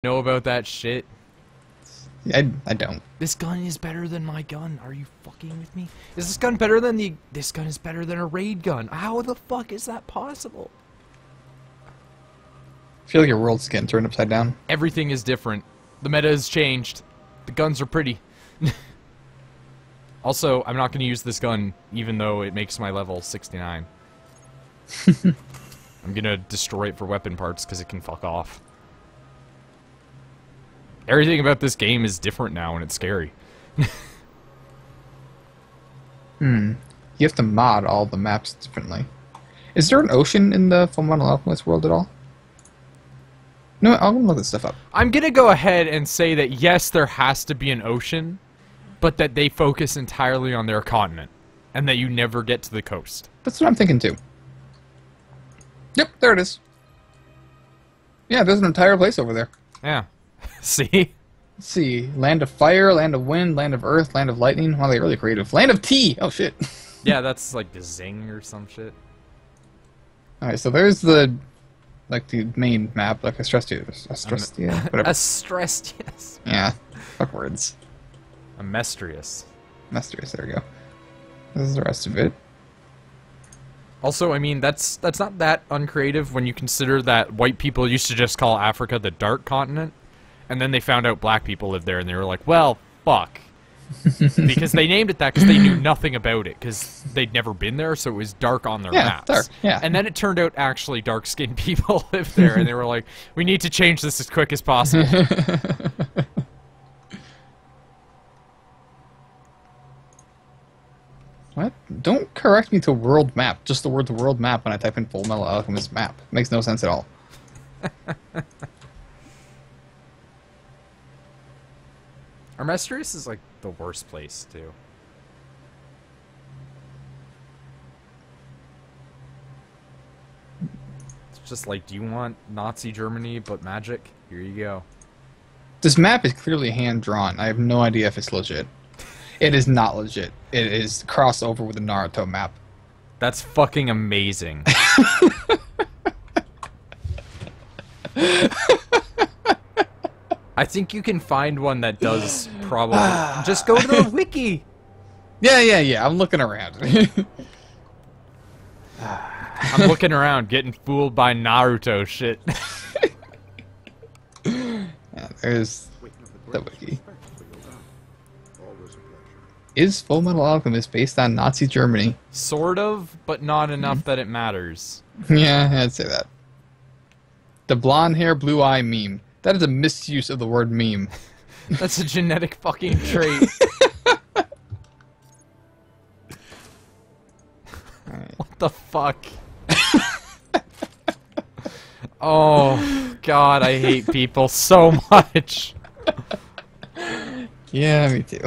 Know about that shit? I don't. This gun is better than my gun. Are you fucking with me? Is this gun better than the... This gun is better than a raid gun. How the fuck is that possible? I feel like your world's getting turned upside down. Everything is different. The meta has changed. The guns are pretty. Also, I'm not going to use this gun, even though it makes my level 69. I'm going to destroy it for weapon parts, because it can fuck off. Everything about this game is different now, and it's scary. You have to mod all the maps differently. Is there an ocean in the Fullmetal Alchemist world at all? No, I'm gonna look this stuff up. I'm gonna go ahead and say that yes, there has to be an ocean, but that they focus entirely on their continent, and that you never get to the coast. That's what I'm thinking too. Yep, there it is. Yeah, there's an entire place over there. Yeah. See? Let's see. Land of fire, land of wind, land of earth, land of lightning. Wow, they're really creative. Land of tea! Oh shit. Yeah, that's like the Zing or some shit. Alright, so there's the... like the main map, like I stressed you. Yeah, whatever. A stressed, yes. Yeah, fuck words. A Mestrius. Mestrius, there we go. This is the rest of it. Also, I mean, that's not that uncreative when you consider that white people used to just call Africa the dark continent, and then they found out black people lived there, and they were like, well, fuck. Because they named it that because they knew nothing about it, because they'd never been there, so it was dark on their maps. Dark, yeah. And then it turned out actually dark-skinned people lived there, and they were like, we need to change this as quick as possible. What? Don't correct me to world map. Just the word world map when I type in Fullmetal Alchemist map. Makes no sense at all. Armestrius is like the worst place, too. It's just like, do you want Nazi Germany but magic? Here you go. This map is clearly hand-drawn. I have no idea if it's legit. It is not legit. It is crossover with the Naruto map. That's fucking amazing. I think you can find one that does probably. Just go to the wiki. Yeah. I'm looking around. I'm looking around, getting fooled by Naruto shit. Yeah, there's the wiki. Is Fullmetal Alchemist based on Nazi Germany? Sort of, but not enough that it matters. Yeah, I'd say that. The blonde hair, blue eye meme. That is a misuse of the word meme. That's a genetic fucking trait. Right. What the fuck? Oh, God, I hate people so much. Yeah, me too.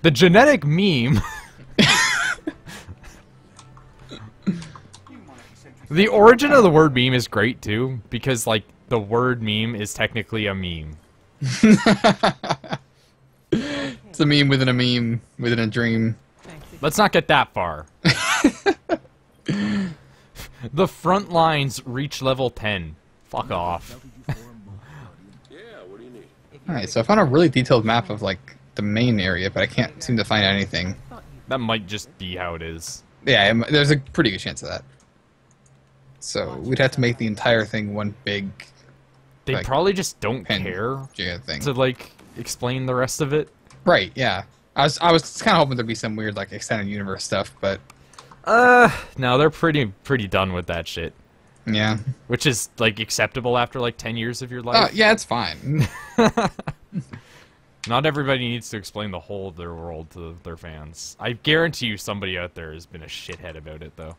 The genetic meme. The origin of the word meme is great too, because like the word meme is technically a meme. It's a meme within a meme within a dream. Let's not get that far. The front lines reach level 10. Fuck off. Alright, so I found a really detailed map of like the main area, but I can't seem to find anything. That might just be how it is. Yeah, there's a pretty good chance of that. So we'd have to make the entire thing one big. They like, probably just don't care thing. to like explain the rest of it. Right? Yeah. I was kind of hoping there'd be some weird like extended universe stuff, but no, they're pretty done with that shit. Yeah. Which is like acceptable after like 10 years of your life. Yeah, it's fine. Not everybody needs to explain the whole of their world to their fans. I guarantee you somebody out there has been a shithead about it, though.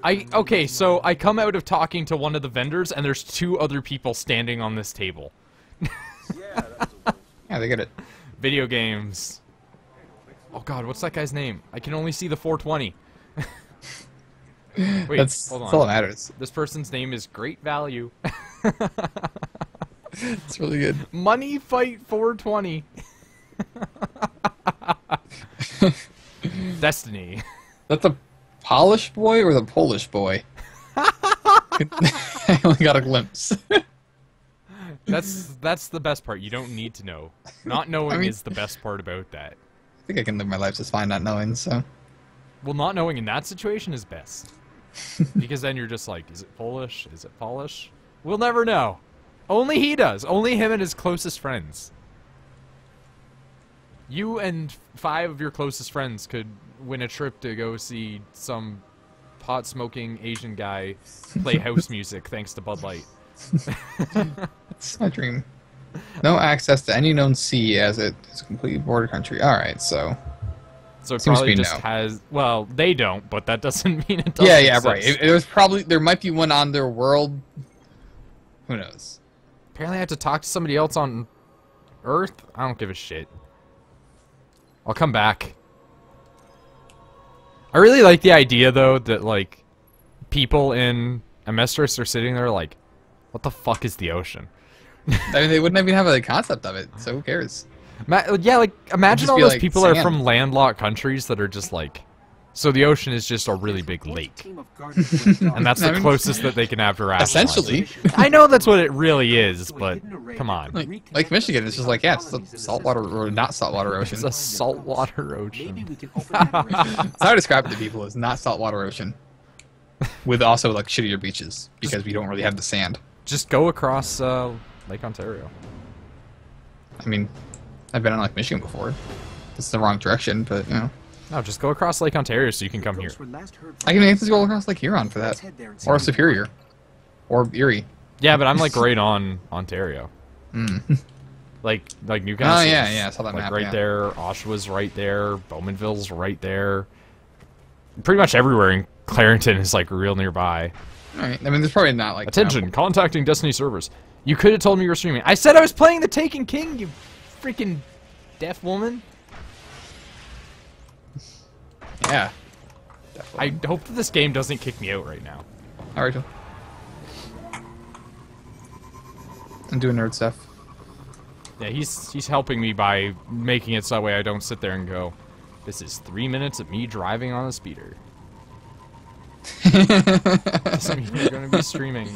Okay, so I come out of talking to one of the vendors, and there's 2 other people standing on this table. Yeah, they get it. Video games. Oh god, what's that guy's name? I can only see the 420. Wait, That's hold on. all that matters. This person's name is Great Value. It's really good. Money Fight 420. Destiny. That's the Polish boy or the Polish boy? I only got a glimpse. That's the best part. You don't need to know. Not knowing is the best part about that. I think I can live my life just fine not knowing, so... Well, not knowing in that situation is best. Because then you're just like, is it Polish? Is it Polish? We'll never know. Only he does. Only him and his closest friends. You and 5 of your closest friends could win a trip to go see some pot-smoking Asian guy play house music thanks to Bud Light. It's my dream. No access to any known sea as it is a complete border country. Alright, so... So it probably just has... Well, they don't, but that doesn't mean it doesn't Yeah, exist. right. It was probably... There might be one on their world. Who knows? Apparently I have to talk to somebody else on Earth? I don't give a shit. I'll come back. I really like the idea, though, that, like, people in Amestris are sitting there like, what the fuck is the ocean? I mean, they wouldn't even have a concept of it, so who cares? Yeah, like, imagine all those like people sand. are from landlocked countries that are just like... So the ocean is just a really big lake. And that's the closest that they can have to rationalize. Essentially. I know that's what it really is, but come on. Like Michigan, it's just like, yeah, it's a saltwater or not saltwater ocean. It's a saltwater ocean. That's how I describe it to people, is not saltwater ocean. With also, like, shittier beaches, because we don't really have the sand. Just go across Lake Ontario. I mean, I've been on Lake Michigan before. It's the wrong direction, but, you know. No, just go across Lake Ontario so you can come here. I can make this go across Lake Huron for that. Or Superior. Or Erie. Yeah, but I'm like right on Ontario. Like Newcastle. Oh, yeah, I saw that like map, right yeah. there. Oshawa's right there. Bowmanville's right there. Pretty much everywhere in Clarington is like real nearby. Alright, I mean, there's probably not like... Attention, contacting Destiny servers. You could have told me you were streaming. I said I was playing the Taken King, you freaking deaf woman. Yeah. I hope that this game doesn't kick me out right now. Alright, Joe. I'm doing nerd stuff. Yeah, he's helping me by making it so that way I don't sit there and go, this is 3 minutes of me driving on a speeder. Doesn't mean you're going to be streaming.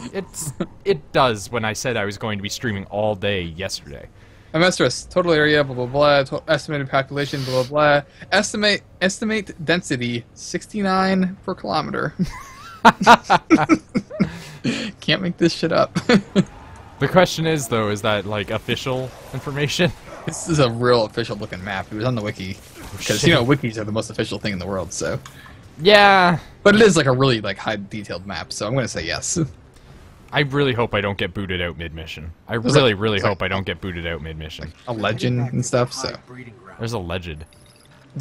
It does when I said I was going to be streaming all day yesterday. Amestris, total area, blah blah blah, estimated population, blah blah blah. Estimate density, 69 per kilometer. Can't make this shit up. The question is, though, is that, like, official information? This is a real official looking map. It was on the wiki. Because, you know, wikis are the most official thing in the world, so... Yeah. But it is, like, a really, like, high detailed map, so I'm gonna say yes. I really hope I don't get booted out mid-mission. I really hope I don't get booted out mid-mission. A legend and stuff, so... There's a legend.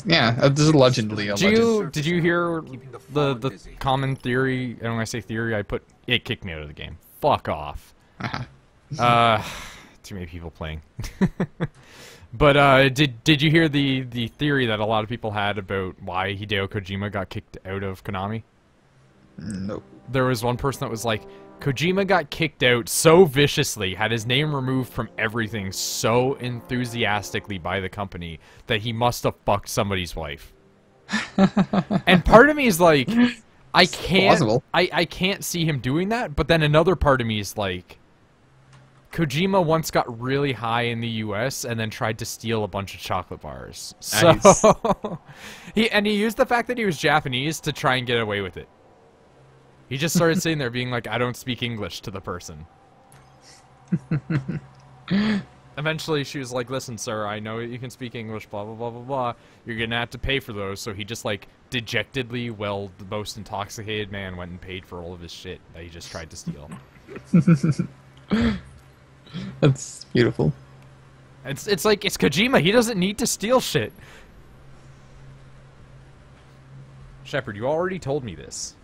Yeah, there's allegedly a legend. Did you hear the common theory, and when I say theory, I put, it kicked me out of the game. Fuck off. Too many people playing. But did you hear the theory that a lot of people had about why Hideo Kojima got kicked out of Konami? Nope. There was one person that was like, Kojima got kicked out so viciously, had his name removed from everything so enthusiastically by the company that he must have fucked somebody's wife. And part of me is like, I can't see him doing that, but then another part of me is like, Kojima once got really high in the US and then tried to steal a bunch of chocolate bars. Nice. So he used the fact that he was Japanese to try and get away with it. He just started sitting there being like, I don't speak English to the person. Eventually she was like, listen, sir, I know you can speak English, blah, blah, blah, blah, blah. You're gonna have to pay for those. So he just like dejectedly, well, the most intoxicated man went and paid for all of his shit that he just tried to steal. That's beautiful. It's like, it's Kojima. He doesn't need to steal shit. Shepard, you already told me this.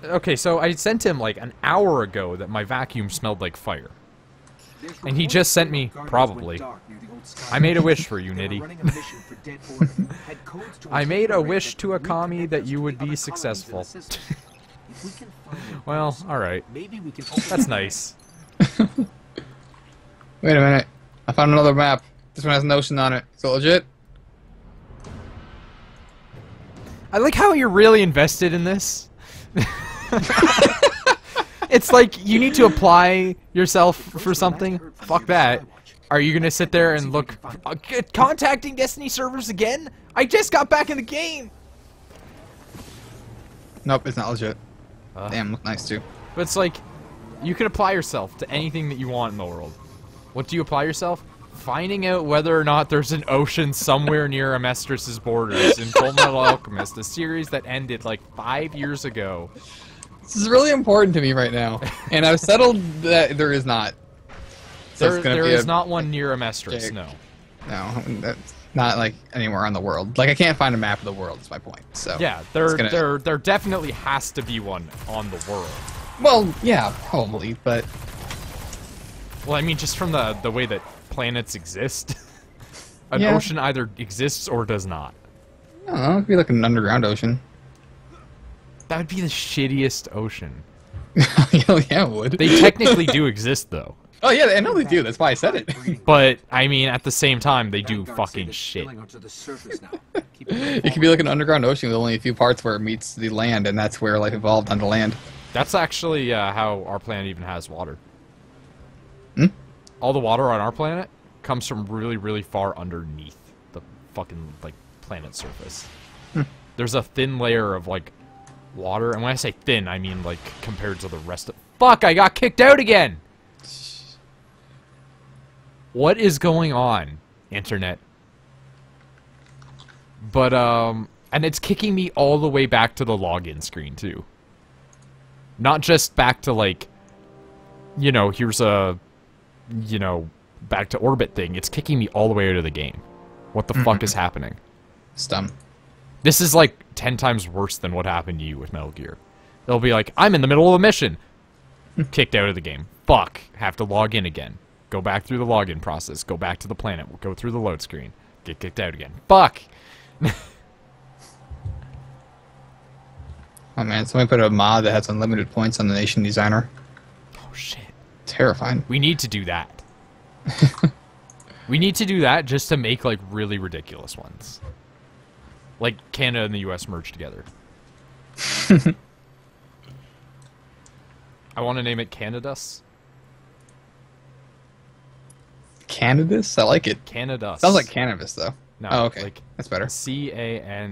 Okay, so I sent him like an hour ago that my vacuum smelled like fire. And he just sent me, probably, I made a wish for you, Nitty. I made a wish to a commie that you would be successful. Well, alright. That's nice. Wait a minute. I found another map. This one has an ocean on it. Is it legit? I like how you're really invested in this. It's like you need to apply yourself for something. Fuck that. Are you gonna sit there and look contacting Destiny servers again? I just got back in the game. Nope, it's not legit. Damn, look nice too. But it's like you can apply yourself to anything that you want in the world. What do you apply yourself? Finding out whether or not there's an ocean somewhere near Amestris' borders in Fullmetal Alchemist, a series that ended like 5 years ago. This is really important to me right now, and I've settled that there is not. So there is not one near Amestris, no. No, that's not like anywhere on the world. Like I can't find a map of the world. Is my point. So yeah, there definitely has to be one on the world. Well, yeah, probably, but well, I mean, just from the way that planets exist, an yeah. ocean either exists or does not. I don't know. It'd be like an underground ocean. That would be the shittiest ocean. Yeah, it would. They technically do exist, though. Oh yeah, I know they do. That's why I said it. But I mean, at the same time, they do fucking shit. It could be like an underground ocean with only a few parts where it meets the land, and that's where life evolved on the land. That's actually how our planet even has water. Hmm? All the water on our planet comes from really, really far underneath the fucking like planet surface. Hmm. There's a thin layer of like water, and when I say thin, I mean like compared to the rest of. Fuck! I got kicked out again. What is going on, internet? But and it's kicking me all the way back to the login screen too. Not just back to like, you know, here's a, you know, back to orbit thing. It's kicking me all the way out of the game. What the fuck is happening? It's dumb. This is like 10 times worse than what happened to you with Metal Gear. They'll be like, I'm in the middle of a mission. Kicked out of the game. Fuck. Have to log in again. Go back through the login process. Go back to the planet. We'll go through the load screen. Get kicked out again. Fuck. Oh man, somebody put a mod that has unlimited points on the Nation Designer. Oh shit. Terrifying. We need to do that. We need to do that just to make like really ridiculous ones. Like Canada and the US merged together. I want to name it Canadus. Canadus? I like it. Canadus. Sounds like cannabis though. No, oh, okay. Like that's better. Canadus.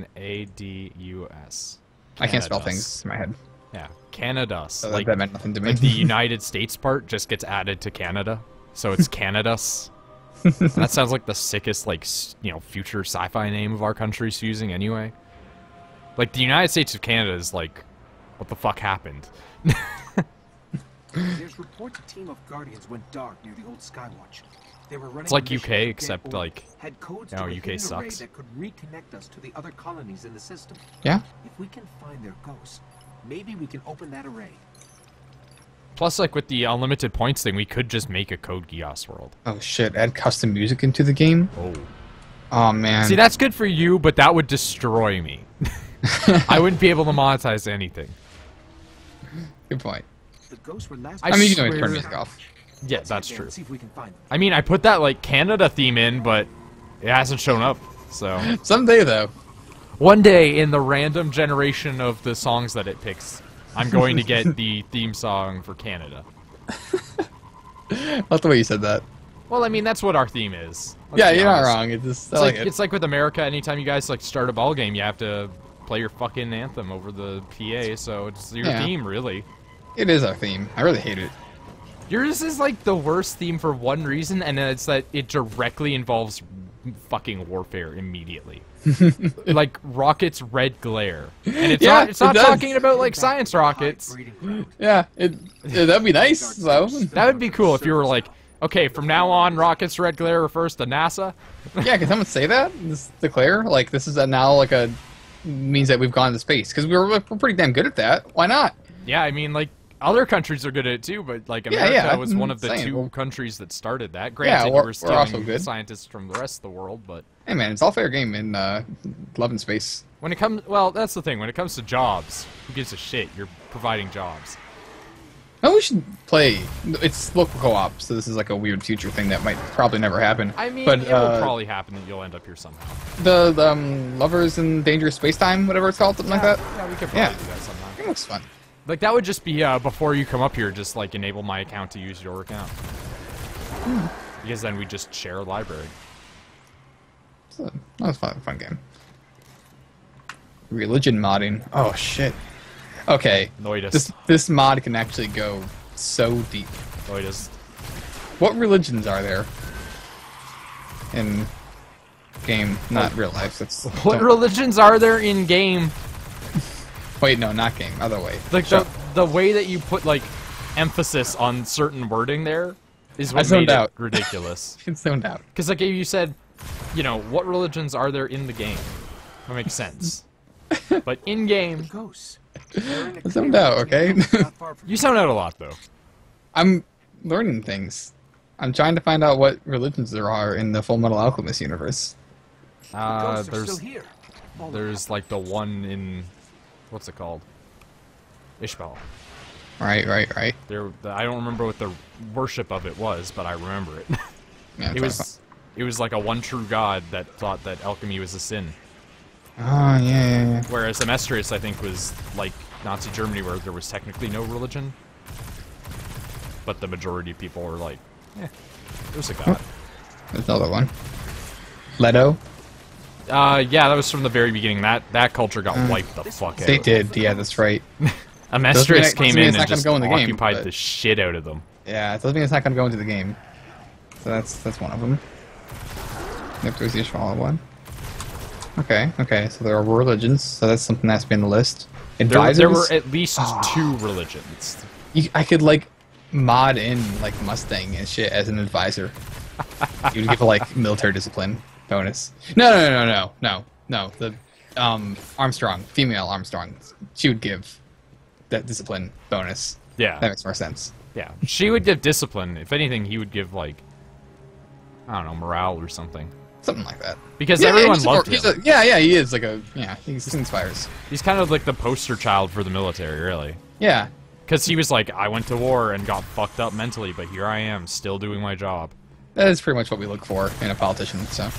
I can't spell things in my head. Yeah, Canadus. So like, that meant nothing to me. Like the United States part just gets added to Canada, so it's Canadus. That sounds like the sickest, like, you know, future sci-fi name of our country's using anyway. Like, the United States of Canada is like, what the fuck happened? There's reports a team of Guardians went dark near the old Skywatch. They were running It's like a UK, mission except, like, had codes you know, to a UK hidden array sucks. that could reconnect us to the other colonies in the system. Yeah? If we can find their ghosts, maybe we can open that array. Plus, like, with the unlimited points thing, we could just make a Code Geass world. Oh shit, add custom music into the game? Oh. Oh man. See, that's good for you, but that would destroy me. I wouldn't be able to monetize anything. Good point. The ghosts were last I mean, you can always swear- turn music off. Yeah, that's true. See if we can find them. I mean, I put that, like, Canada theme in, but it hasn't shown up, so... Someday though. One day, in the random generation of the songs that it picks, I'm going to get the theme song for Canada. I like the way you said that. Well, I mean, that's what our theme is. Let's Yeah, be you're not honest. wrong. It's just It's I like, like it. it's like with America, anytime you guys, like, start a ball game, you have to play your fucking anthem over the PA, so it's your Yeah. theme, really. It is our theme. I really hate it. Yours is like the worst theme for one reason, and it's that it directly involves fucking warfare immediately. Like rockets' red glare, and it's Yeah, not. It's not it does. talking about like science rockets. Yeah, that'd be nice though. That would be cool if you were like, okay, from now on, rockets' red glare refers to NASA. Yeah, can someone say that? This declare like this is now like a means that we've gone to space because we're pretty damn good at that. Why not? Yeah, I mean, like other countries are good at it too, but like Yeah, America yeah, was one of the I'm saying, two well- countries that started that. Granted, we're- we're we're stealing also good. scientists from the rest of the world, but. Hey man, it's all fair game in love and space. When it comes, well, that's the thing. When it comes to jobs, who gives a shit? You're providing jobs. Oh, we should play. It's local co-op, so this is like a weird future thing that might probably never happen. I mean, but it will probably happen that you'll end up here somehow. the lovers in dangerous space time, whatever it's called, something like that. Yeah, we could probably Yeah. do that sometime. It looks fun. Like, that would just be, before you come up here, just, like, enable my account to use your account. Because then we just share a library. So, that was a fun game. Religion modding. Oh, shit. Okay. Noidus. This mod can actually go so deep. Noidus. What religions are there? In game, not real life. That's, What religions are there in game? Wait, no, not game. Other way. Like, the way that you put, like, emphasis on certain wording there is what zoned made it out. ridiculous. It's zoned out. Because, like, you said, you know, what religions are there in the game? That makes sense. But in-game... Ghosts. Zoned out, okay? You sound out a lot, though. I'm learning things. I'm trying to find out what religions there are in the Full Metal Alchemist universe. There's, like, the one in... What's it called? Ishbal. Right. I don't remember what the worship of it was, but I remember it. Yeah, It was like a one true god that thought that alchemy was a sin. Oh, yeah. Whereas Amestris, I think, was like Nazi Germany, where there was technically no religion. But the majority of people were like, there's a god. There's another one. Leto? Yeah, that was from the very beginning. That culture got wiped the fuck out. They did, yeah, that's right. Amestris came in and just go in the game, occupied but... the shit out of them. Yeah, it doesn't mean it's not going to go into the game. So that's one of them. Yep, there's the Ishmael one. Okay, so there are religions, so that's something that's been on the list. Advisors? There were at least 2 religions. I could, like, mod in, like, Mustang and shit as an advisor. You'd give, like, military discipline bonus. No. The, Armstrong, female Armstrong, she would give that discipline bonus. Yeah. That makes more sense. Yeah. She would give discipline. If anything, he would give, like, I don't know, morale or something. Something like that. Because everyone loved him. He is, like, he inspires. He's kind of like the poster child for the military, really. Yeah. Because he was like, I went to war and got fucked up mentally, but here I am, still doing my job. That is pretty much what we look for in a politician, so...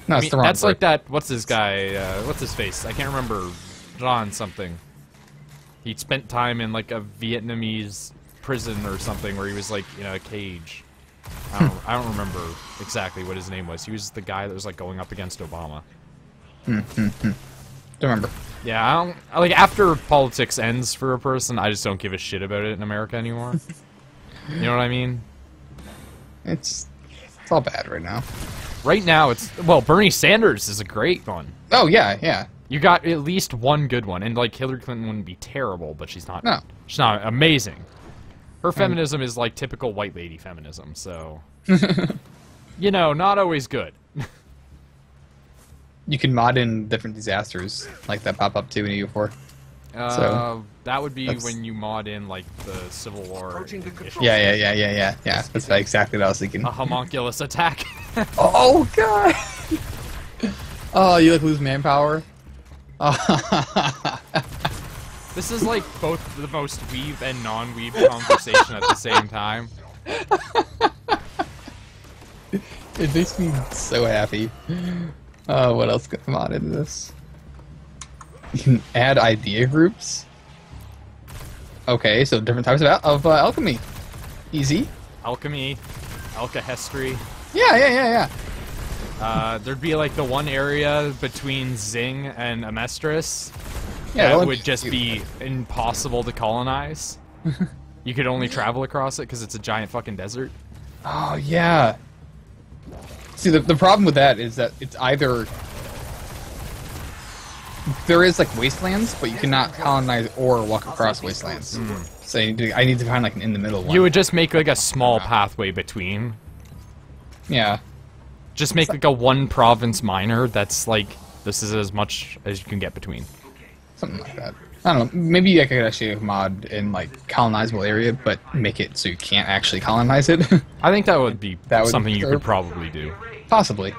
No, it's the wrong that's word. like that, what's his guy, what's his face? I can't remember, John something. He spent time in, like, a Vietnamese prison or something where he was, like, in a cage. I don't remember exactly what his name was. He was the guy that was, like, going up against Obama. Don't remember. Yeah, I don't... Like, after politics ends for a person, I just don't give a shit about it in America anymore. You know what I mean? It's all bad right now. Right now, it's... Well, Bernie Sanders is a great one. Oh, yeah. You got at least one good one, and, like, Hillary Clinton wouldn't be terrible, but she's not... No. She's not amazing. Her feminism is, like, typical white lady feminism, so... you know, not always good. You can mod in different disasters, like that pop up too in EU4. So, that would be when you mod in, like, the Civil War issue. Yeah. That's exactly what I was thinking. A homunculus attack. Oh, God! Oh, you, like, lose manpower? This is, like, both the most weeb and non-weeb conversation at the same time. It makes me so happy. What else could come on into this? You can add idea groups. Okay, so different types of alchemy. Easy. Alchemy, alkahestry. Yeah. There'd be, like, the one area between Zing and Amestris Yeah, that would just be impossible to colonize. You could only travel across it because it's a giant fucking desert. Oh, yeah. See, the problem with that is that it's either... There is, like, wastelands, but you cannot colonize or walk across wastelands. So I need to find, like, an in-the-middle one. You would just make, like, a small pathway between. Yeah. Just make, like, a one-province minor that's, like, this is as much as you can get between. Something like that. I don't know. Maybe I could actually mod in, like, colonizable area, but make it so you can't actually colonize it. I think that would be something you serve. could probably do. Possibly.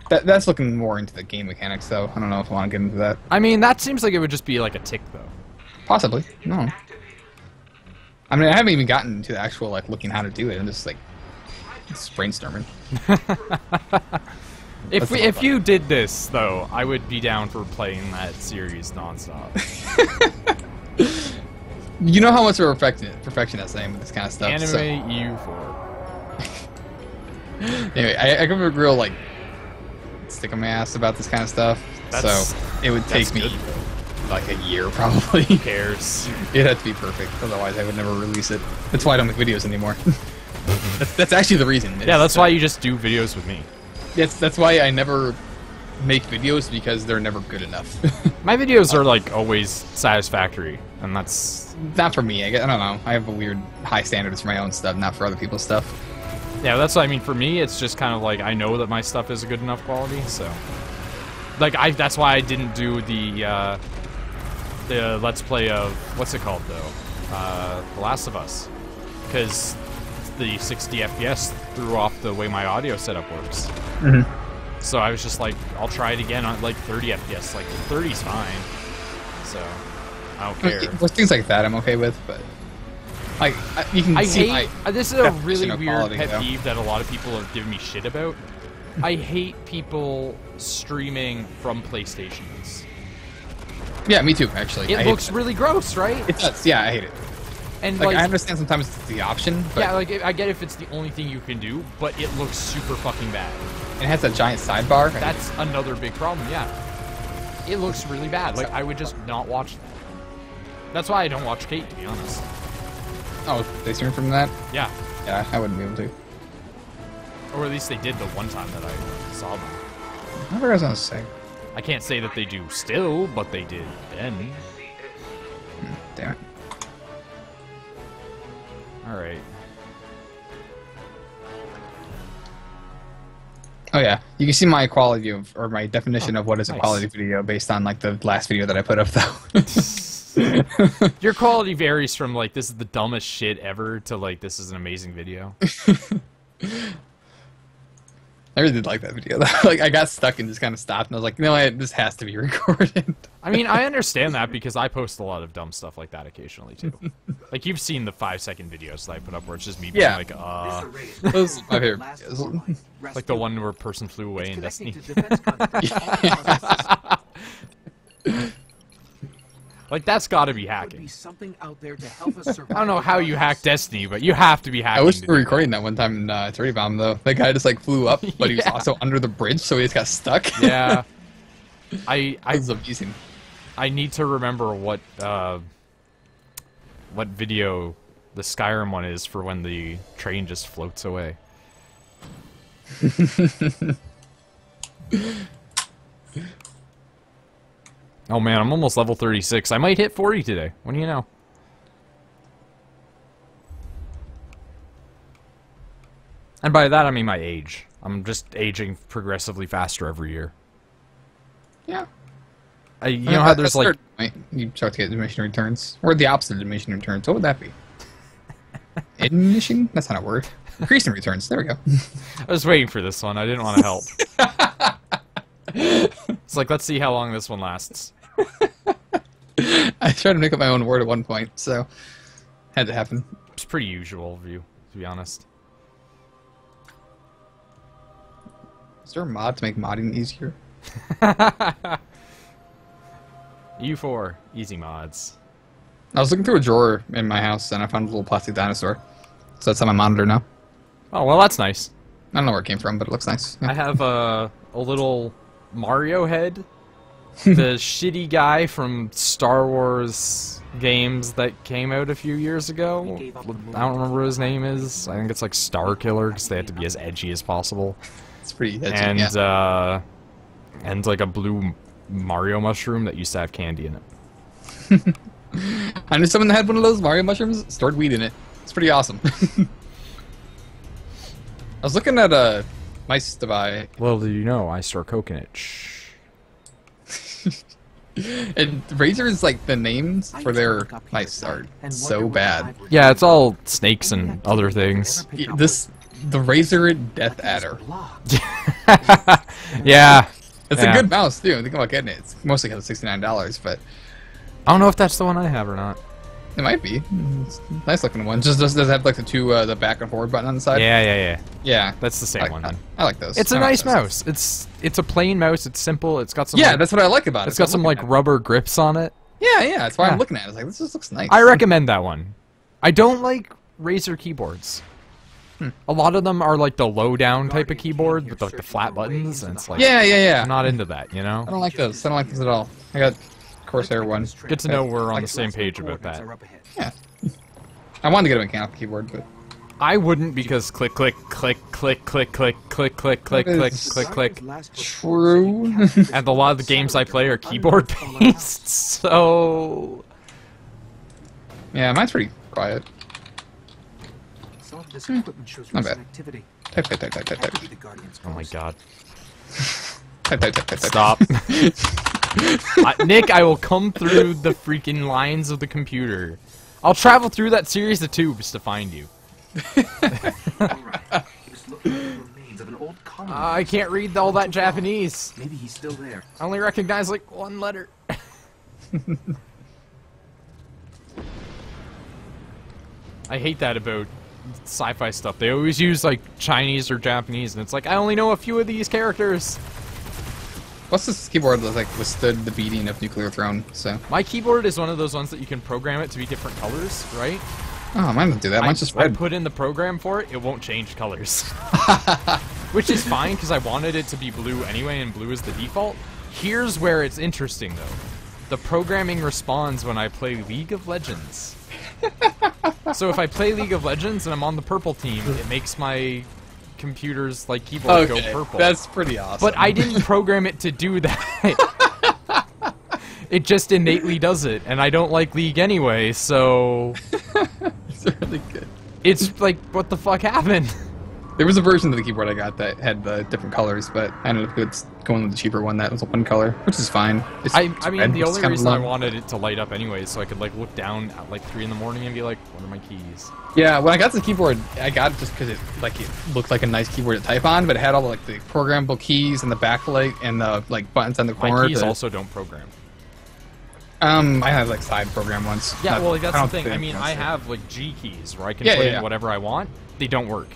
That's looking more into the game mechanics, though. I don't know if I want to get into that. I mean, that seems like it would just be, like, a tick, though. Possibly. No. I mean, I haven't even gotten to the actual, like, looking how to do it. I'm just, like, just brainstorming. If you did this, though, I would be down for playing that series nonstop. You know how much of a perfectionist I am with this kind of stuff. Anime So. U4. Anyway, I come a real like stick on my ass about this kind of stuff. So it would take me like a year probably. Who cares? It had to be perfect, otherwise I would never release it. That's why I don't make videos anymore. that's actually the reason. Yeah, that's why you just do videos with me. That's why I never make videos, because they're never good enough. My videos are like always satisfactory, and that's Not for me. I don't know. I have a weird high standards for my own stuff, not for other people's stuff. yeah. That's what I mean. For me, it's just kind of like I know that my stuff is a good enough quality, so like that's why I didn't do the Let's Play of what's it called though, The Last of Us, because the 60 FPS threw off the way my audio setup works. Mm-hmm. So I was just like, I'll try it again on like 30 FPS. Like 30's fine. So I don't care. With things like that, I'm okay with, but like you can I see hate. my This is a really definition of weird quality, pet though. peeve that a lot of people have given me shit about. I hate people streaming from PlayStations. Yeah, me too. Actually, I It hate looks that. really gross, right? It does. Yeah, I hate it. And Like, like, I understand sometimes it's the option, but yeah, like I get if it's the only thing you can do, but it looks super fucking bad. it has a giant sidebar. That's another big problem. Yeah, it looks really bad. Like I would just not watch that. That's why I don't watch Kate, to be honest. Oh, they stream from that? Yeah, Yeah, I wouldn't be able to. or at least they did the one time that I saw them. I forgot what I was gonna say. I can't say that they do still, but they did then. Damn it. Alright. Oh yeah, you can see my quality of, or my definition of what is a nice. quality video based on like the last video that I put up though. Your quality varies from like, this is the dumbest shit ever to like, this is an amazing video. I really did like that video though. Like I got stuck and just kind of stopped and I was like, no, this has to be recorded. I mean, I understand that because I post a lot of dumb stuff like that occasionally too. Like you've seen the 5-second videos that I put up where it's just me being Yeah. like, Those are my favorite videos. like the one where a person flew away in Destiny. Like that's gotta be hacking. Something out there to help us survive. I don't know how you hack Destiny, but you have to be hacking. I wish to we do were that. recording that one time in Dirty Bomb though. That guy just like flew up, but he was Yeah. also under the bridge, so he just got stuck. Yeah. That was amazing. I need to remember what video the Skyrim one is for when the train just floats away. Oh man, I'm almost level 36. I might hit 40 today. What do you know? And by that I mean my age. I'm just aging progressively faster every year. Yeah. You know how there's That's like... third point. You start to get diminishing returns. Or the opposite of diminishing returns. What would that be? Diminishing? That's not a word. Increasing returns. There we go. I was waiting for this one. I didn't want to help. It's like, let's see how long this one lasts. I tried to make up my own word at one point, so had to happen. It's pretty usual of you, to be honest. Is there a mod to make modding easier? U4, easy mods. I was looking through a drawer in my house and I found a little plastic dinosaur. So that's on my monitor now. Oh, well, that's nice. I don't know where it came from, but it looks nice. Yeah. I have a little Mario head. The shitty guy from Star Wars games that came out a few years ago. I don't remember what his name is. I think it's like Star Killer, because they had to be as edgy as possible. It's pretty edgy, And, yeah. and like a blue Mario mushroom that used to have candy in it. I knew someone that had one of those Mario mushrooms, stored weed in it. It's pretty awesome. I was looking at mice to buy. Well, do you know, I store coconut. Shh. And Razor's, like, the names for their mice are so bad. Yeah, it's all snakes and other things. The Razor Death Adder. Yeah. It's Yeah. a good mouse, too. Think about getting it. It's mostly because it's $69, but I don't know if that's the one I have or not. it might be. It's a nice looking one. Just does have, like, the back and forward button on the side. Yeah. Yeah. That's the same one then. I like those. It's a I like nice those. mouse. It's a plain mouse. It's simple. It's got some. Yeah, like, that's what I like about it. it's got some like rubber grips on it. Yeah, that's why Yeah. I'm looking at it. It's like, this just looks nice. I recommend that one. I don't like Razer keyboards. A lot of them are like the low-down type of keyboard with like the flat buttons, and it's like, Yeah. I'm not into that, you know? I don't like those. I don't like those at all. I got Corsair one. Good to know we're on the same page about that. Yeah. I wanted to get a mechanical keyboard, but I wouldn't because click, click, click, click, click, click, click, click, click, click, click, click. true. And a lot of the games I play are keyboard-based, so... Yeah, mine's pretty quiet. Some of this equipment shows Not recent bad. activity. Type. Had to be the Guardians' Oh my force. god. Type. Stop. Nick, I will come through the freaking lines of the computer. I'll travel through that series of tubes to find you. Alright. He was looking for the remains of an old colony. I can't read all that Japanese. Maybe he's still there. I only recognize like one letter. I hate that about sci-fi stuff. They always use like Chinese or Japanese, and it's like I only know a few of these characters. What's this keyboard that like withstood the beating of Nuclear Throne? So. My keyboard is one of those ones that you can program it to be different colors, right? Oh, mine doesn't do that. Mine's just I red. put in the program for it, it won't change colors. Which is fine, because I wanted it to be blue anyway, and blue is the default. Here's where it's interesting, though. The programming responds when I play League of Legends. So if I play League of Legends and I'm on the purple team, it makes my computer's like keyboard go purple. That's pretty awesome. But I didn't program it to do that. It just innately does it, and I don't like League anyway, so... It's really good. It's like, what the fuck happened? There was a version of the keyboard I got that had the different colors, but I ended up going with the cheaper one that was one color, which is fine. It's I red, mean, the it's only kind of reason I low. wanted it to light up anyway, so I could like look down at like 3 in the morning and be like, what are my keys? Yeah, when I got the keyboard, I got it just because it looked like a nice keyboard to type on, but it had all like the programmable keys and the backlight and the like buttons on the corner. My keys to- also don't program. I have like side program ones. Yeah, Not- well, like, that's I the don't thing. think I mean, I that's it. have like G keys where I can Yeah, put yeah, in yeah. whatever I want. They don't work.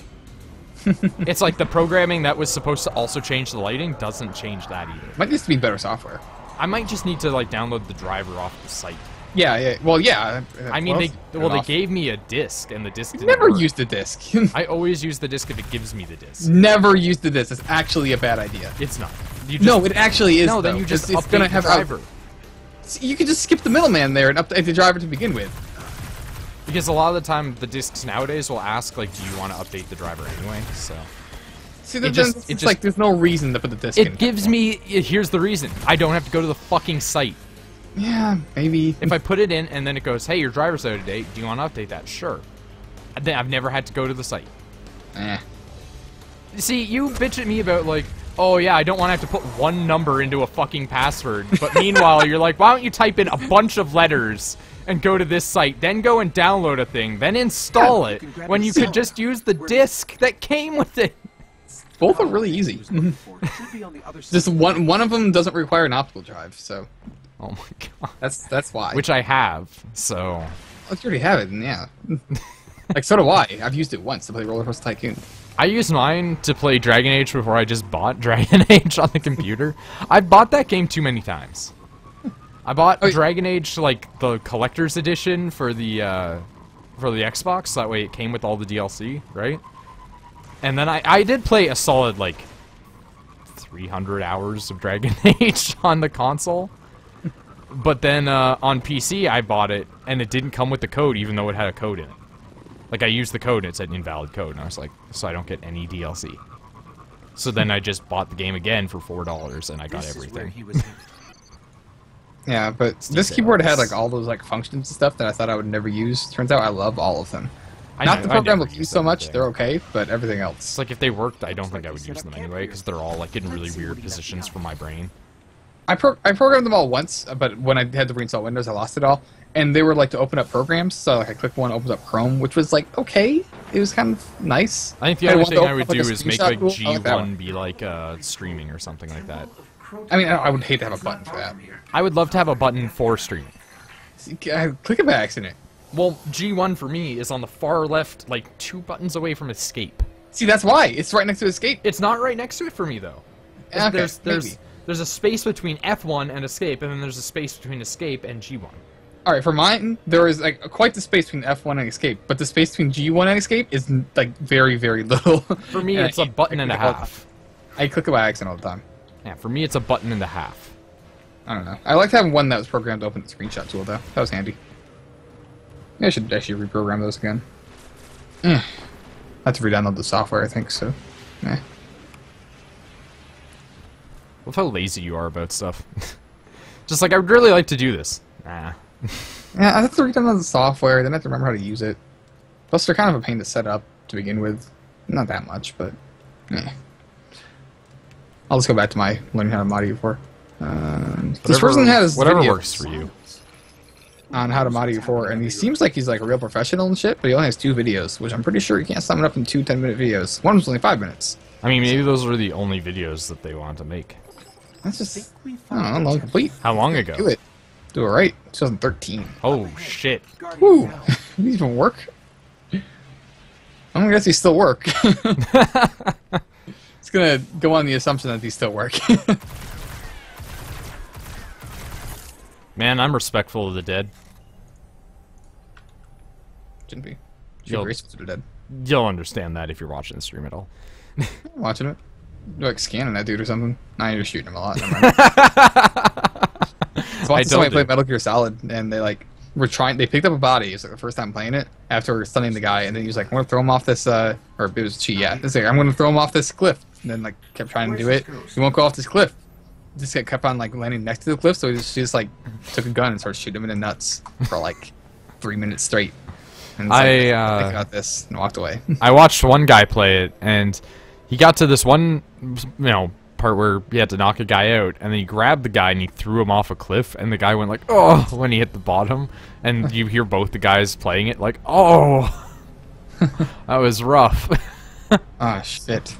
It's like the programming that was supposed to also change the lighting doesn't change that either. Might just be better software. I might just need to like download the driver off the site. Yeah. Well, yeah. I mean, well, they off. gave me a disc, and the disc didn't Never work. used the disc. I always use the disc if it gives me the disc. Never used the disc. It's actually a bad idea. It's not. You just, No, it actually is. no. Then though. you just it's update gonna the have driver. You can just skip the middleman there and update the driver to begin with. Because a lot of the time, the discs nowadays will ask, like, do you want to update the driver anyway? So See, It just- it's it just- like there's no reason to put the disc in. it gives me. Here's the reason: I don't have to go to the fucking site. Yeah, maybe. If I put it in and then it goes, "Hey, your driver's out of date. Do you want to update that?" Sure. And then I've never had to go to the site. Eh. See, you bitch at me about like, oh yeah, I don't want to have to put one number into a fucking password. But meanwhile, you're like, why don't you type in a bunch of letters and go to this site, then go and download a thing, then install it, when you could just use the disc that came with it. Both are really easy. Should be on the other side. Just one of them doesn't require an optical drive, so Oh my god. that's why. Which I have, so... Oh, you already have it, and yeah. Like so do I. I've used it once to play Roller Coaster Tycoon. I used mine to play Dragon Age before I just bought Dragon Age on the computer. I bought that game too many times. I bought Dragon Age, like, the collector's edition for the Xbox, so that way it came with all the DLC, right? And then I did play a solid, like, 300 hours of Dragon Age on the console. But then on PC, I bought it, and it didn't come with the code, even though it had a code in it. Like, I used the code, and it said invalid code, and I was like, so I don't get any DLC. So then I just bought the game again for $4, and I got This is where everything. he was. Yeah, but this keyboard had like all those like functions and stuff that I thought I would never use. Turns out I love all of them. Not the programmable keys so much; they're okay, but everything else. It's like if they worked, I don't think I would use them anyway, because they're all like in really weird positions for my brain. I programmed them all once, but when I had to reinstall Windows, I lost it all. And they were like to open up programs, so like I click one, opens up Chrome, which was like okay. It was kind of nice. I think the I only wanted to thing I open would up, like, do a is make screenshot like tool. I like that one. G1 be like streaming or something like that. I mean, I would hate to have a button for that. I would love to have a button for streaming. I click it by accident. Well, G1 for me is on the far left, like 2 buttons away from escape. See, that's why it's right next to Escape. It's not right next to it for me though. Okay, there's maybe. There's a space between F1 and escape, and then there's a space between escape and G1. All right, for mine, there is like quite the space between F1 and escape, but the space between G1 and escape is like very, very little. For me, it's a button and a half. I click it by accident all the time. Yeah, for me, it's a button and a half. I don't know. I liked having one that was programmed to open the screenshot tool, though. That was handy. Maybe I should actually reprogram those again. I have to re-download the software, I think, so... Eh. Love how lazy you are about stuff. Just like, I'd really like to do this. Nah. Yeah, I have to re-download the software, then I have to remember how to use it. Plus, they're kind of a pain to set up to begin with. Not that much, but... Eh. I'll just go back to my learning how to mod EU4. This person has whatever videos works for you. on how to mod EU4, and he seems like he's like a real professional and shit, but he only has 2 videos, which I'm pretty sure you can't sum it up in 2 10-minute videos. One was only 5 minutes. I mean, maybe those were the only videos that they wanted to make. That's just, I don't know, complete. How long ago? Do it. Do it right. 2013. Oh, shit. Woo! Did he even work? I'm gonna guess he still work. It's gonna go on the assumption that he still work. Man, I'm respectful of the dead. Shouldn't be. Should You'll- be graceful to the dead. You'll understand that if you're watching the stream at all. I'm watching it. You're like scanning that dude or something. Nah, you're shooting him a lot. Never mind. So I watched somebody play Metal Gear Solid, and they like were trying. They picked up a body. It's like the first time playing it after stunning the guy, and then he was like, "I'm gonna throw him off this." Or it was Chi. Yeah, it's like, "I'm gonna throw him off this cliff," and then like kept trying to do it. He won't go off this cliff. Just kept on like landing next to the cliff, so he just like took a gun and started shooting him in the nuts for like 3 minutes straight. And it's like, I got this, and walked away. I watched one guy play it, and he got to this one, part where he had to knock a guy out, and then he grabbed the guy and he threw him off a cliff, and the guy went like, "Oh!" when he hit the bottom, and you hear both the guys playing it like, "Oh!" That was rough. Ah, shit.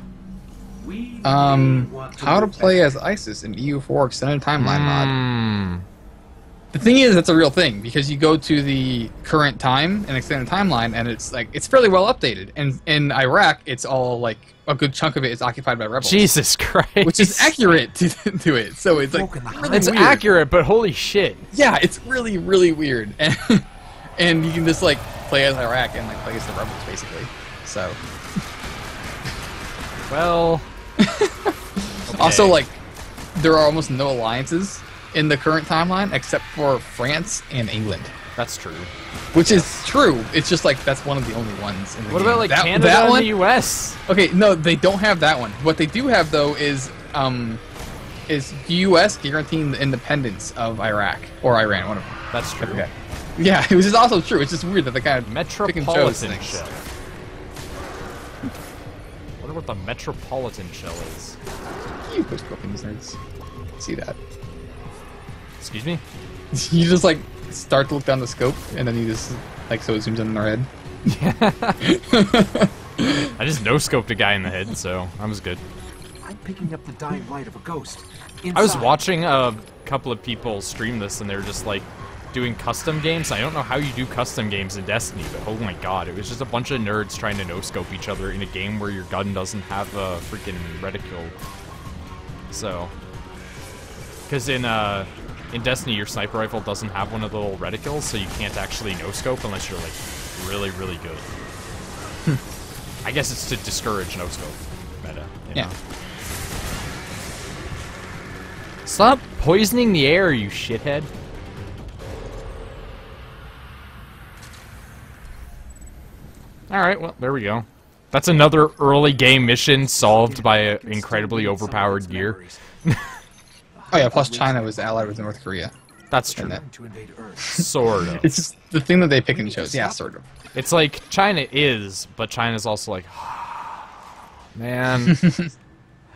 How to play as ISIS in EU4 extended timeline mod. The thing is, that's a real thing, because you go to the current time and extended timeline, and it's like it's fairly well updated. And in Iraq, it's all like a good chunk of it is occupied by rebels. Jesus Christ. Which is accurate to it. So it's like really it's weird. accurate, but holy shit. Yeah, it's really, really weird. And you can just like play as Iraq and like play as the rebels basically. So Well, also like there are almost no alliances in the current timeline except for France and England. that's true. Which is true. It's just like that's one of the only ones in the What game. about like that, Canada that and one? the US? Okay, no, they don't have that one. What they do have though is the US guaranteeing the independence of Iraq or Iran, one of them. That's true. Okay. Yeah, it was just also true. It's just weird that they kind of pick and chose Metropolitan things. shell. Wonder what the metropolitan shell is. You push these nerds. See that? Excuse me? You just like start to look down the scope, and then you just like so it zooms in on their head. I just no-scoped a guy in the head, so I was good. I'm picking up the dying light of a ghost. I was Inside. watching a couple of people stream this, and they were just like doing custom games. I don't know how you do custom games in Destiny, but oh my god, it was just a bunch of nerds trying to no-scope each other in a game where your gun doesn't have a freaking reticule. So, because in Destiny, your sniper rifle doesn't have one of the little reticules, so you can't actually no-scope unless you're like really, really good. I guess it's to discourage no-scope meta. You know? Stop poisoning the air, you shithead. Alright, well, there we go. That's another early game mission solved by an incredibly overpowered gear. Oh yeah, plus China was allied with North Korea. That's true. To invade Earth. Sort of. It's just the thing that they pick and chose. Yeah, sort of. It's like China is, but China's also like, man.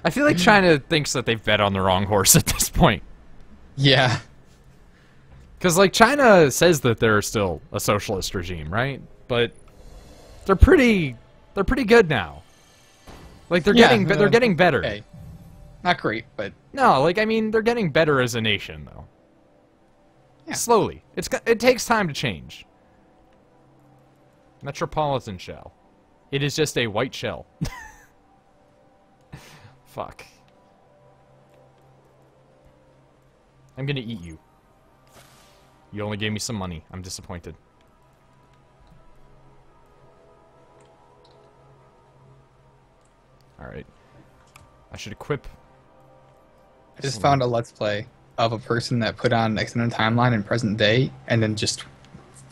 I feel like China thinks that they've bet on the wrong horse at this point. Yeah. Because like China says that they're still a socialist regime, right? But they're pretty good now. Like they're getting better. Okay. Not great, but No, like I mean they're getting better as a nation though. Yeah. Slowly. It takes time to change. Metropolitan shell. It is just a white shell. Fuck. I'm gonna eat you. You only gave me some money. I'm disappointed. Alright. I should equip... I just found a Let's Play of a person that put on extended timeline in present day, and then just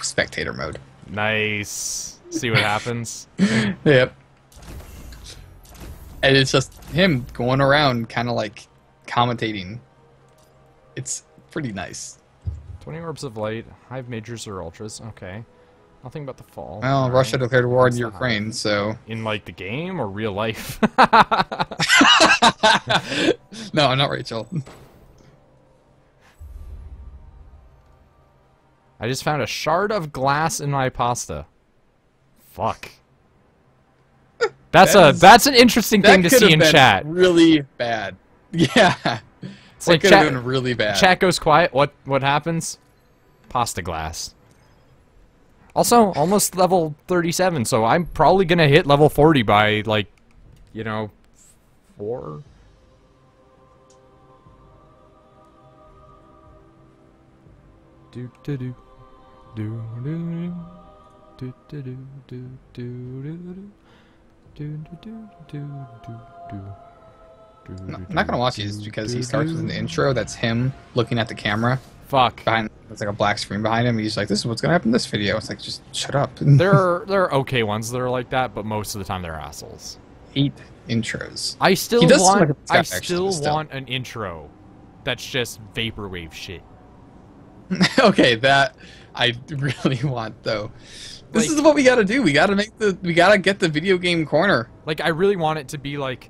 spectator mode. Nice. See what happens? Yep. And it's just him going around, kind of like commentating. It's pretty nice. 20 orbs of light, hive majors or ultras. Okay. Nothing about the fall. Well, All Russia right. declared war on What's the Ukraine, hive? so... In, like, the game or real life? No, not Rachel. I just found a shard of glass in my pasta. Fuck. That's an interesting thing to see in chat. Really bad. Yeah. It's like could chat, have been really bad. Chat goes quiet. What happens? Pasta glass. Also, almost level 37, so I'm probably gonna hit level 40 by, like, you know, 4? Do do do do do do do do do do do do do. I'm not gonna watch these because he starts with an intro that's him looking at the camera. Fuck. Behind, it's like a black screen behind him. He's like, "This is what's gonna happen in this video." It's like, just shut up. There are okay ones that are like that, but most of the time they're assholes. Hate intros. I still He does seem want like a I scuff, actually, still but still. want an intro that's just vaporwave shit. Okay, that I really want though. This Like- is what we gotta do. We gotta get the video game corner. Like, I really want it to be like,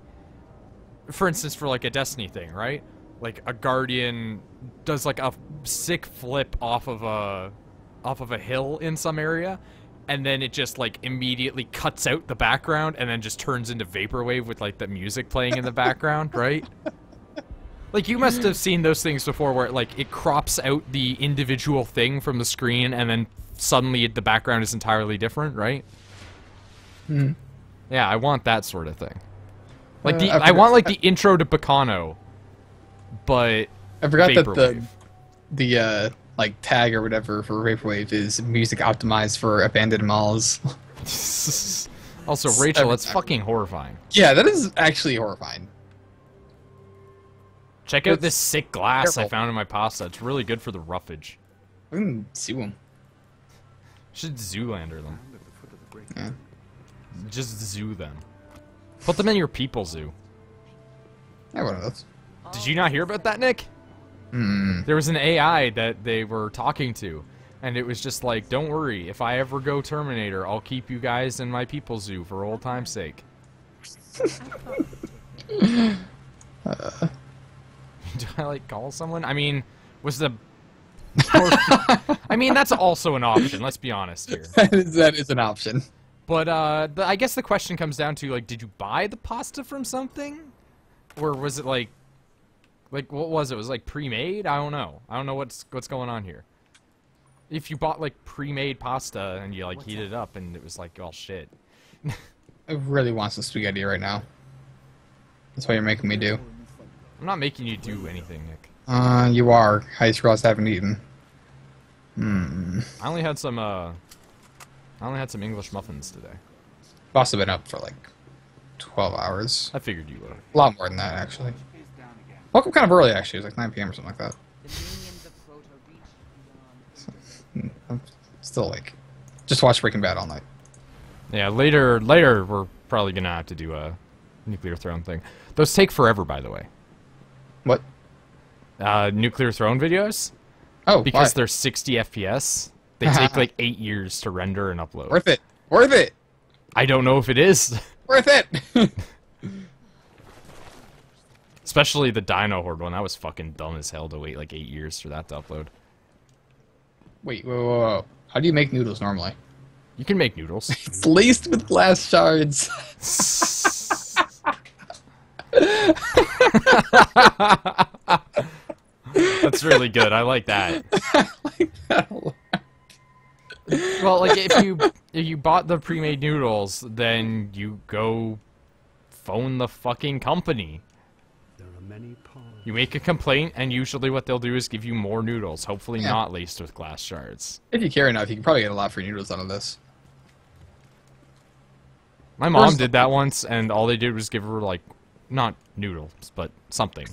for instance, for like a Destiny thing, right? Like a Guardian does like a sick flip off of a hill in some area, and then it just like immediately cuts out the background and then just turns into vaporwave with like the music playing in the background, right? Like, you must have seen those things before where like it crops out the individual thing from the screen and then suddenly the background is entirely different, right? Hmm. Yeah, I want that sort of thing. Like I I want like the intro to Bacano, but I forgot that vaporwave. the like tag or whatever for vaporwave is music optimized for abandoned malls. Also, Rachel, Every that's time. fucking horrifying. Yeah, that is actually horrifying. Check out It's this sick glass I terrible. found in my pasta. It's really good for the roughage. We can sue him. Should Zoolander them. At the foot of the break. Yeah. Just zoo them. Put them in your people zoo. Yeah, one of those. Did you not hear about that, Nick? Hmm. There was an AI that they were talking to, and it was just like, don't worry, if I ever go Terminator, I'll keep you guys in my people zoo for old time's sake. Do I, like, call someone? I mean, was the... I mean, that's also an option, let's be honest here. that is an option. But, I guess the question comes down to, like, did you buy the pasta from something? Or was it, like, what was it? Was it, like, pre-made? I don't know. I don't know what's going on here. If you bought, like, pre-made pasta and you, like, heated it up and it was, like, all shit. I really want some spaghetti right now. That's what you're making me do. I'm not making you do anything, Nick. You are. High scrolls haven't eaten. Hmm. I only had some English muffins today. I've also been up for like 12 hours. I figured you would. A lot more than that, actually. Woke up kind of early, actually. It was like 9 p.m. or something like that. I'm still like, just watch Breaking Bad all night. Yeah, later we're probably gonna have to do a Nuclear Throne thing. Those take forever, by the way. What? Nuclear Throne videos? Oh, Because why? they're 60 FPS. They take like 8 years to render and upload. Worth it. Worth it. I don't know if it is. Worth it. Especially the Dino Horde one. That was fucking dumb as hell to wait like 8 years for that to upload. Wait, whoa. How do you make noodles normally? You can make noodles. It's laced with glass shards. That's really good. I like that. Well, like if you bought the pre-made noodles, then you go phone the fucking company. There are many paths You make a complaint, and usually what they'll do is give you more noodles, hopefully Yeah. not laced with glass shards. If you care enough, you can probably get a lot of free noodles out of this. My mom did that once, and all they did was give her, like, not noodles, but something.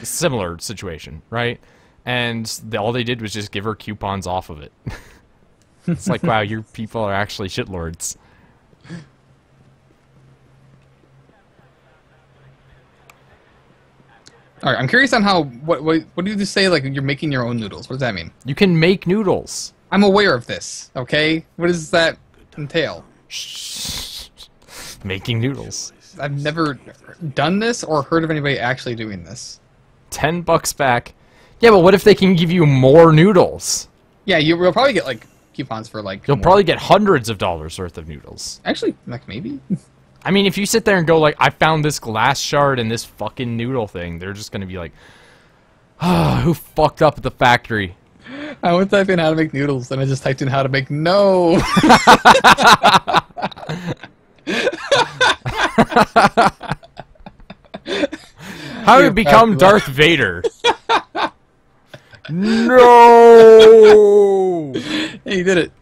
Similar situation, right? And all they did was just give her coupons off of it. It's like, wow, you people are actually shitlords. All right, I'm curious on how. What do you just say? Like you're making your own noodles. What does that mean? You can make noodles. I'm aware of this. Okay, what does that entail? Making noodles. I've never done this or heard of anybody actually doing this. $10 back. Yeah, but what if they can give you more noodles? Yeah, you'll probably get like coupons for like. You'll probably get hundreds of dollars worth of noodles. Actually, like maybe. I mean, if you sit there and go like, I found this glass shard and this fucking noodle thing, they're just gonna be like, ah, who fucked up at the factory? I went to type in how to make noodles, and I just typed in how to make no. How to become Darth Vader? No! Hey, you did it.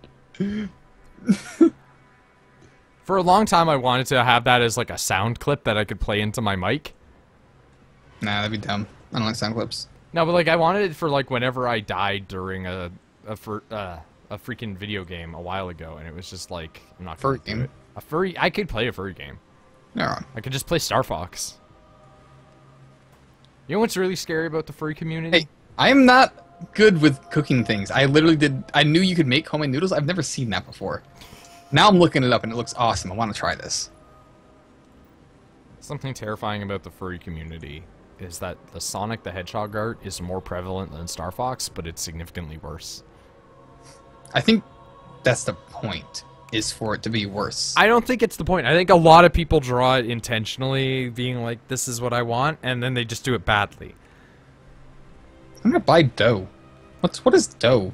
For a long time, I wanted to have that as like a sound clip that I could play into my mic. Nah, that'd be dumb. I don't like sound clips. No, but like I wanted it for like whenever I died during a freaking video game a while ago, and it was just like I'm not gonna Furry do game. it. A furry. I could play a furry game. You're wrong. I could just play Star Fox. You know what's really scary about the furry community? Hey, I am not good with cooking things. I literally did. I knew you could make homemade noodles. I've never seen that before. Now I'm looking it up, and it looks awesome. I want to try this. Something terrifying about the furry community is that the Sonic the Hedgehog art is more prevalent than Star Fox, but it's significantly worse. I think that's the point, is for it to be worse. I don't think it's the point. I think a lot of people draw it intentionally, being like, this is what I want, and then they just do it badly. I'm gonna buy dough. What is dough?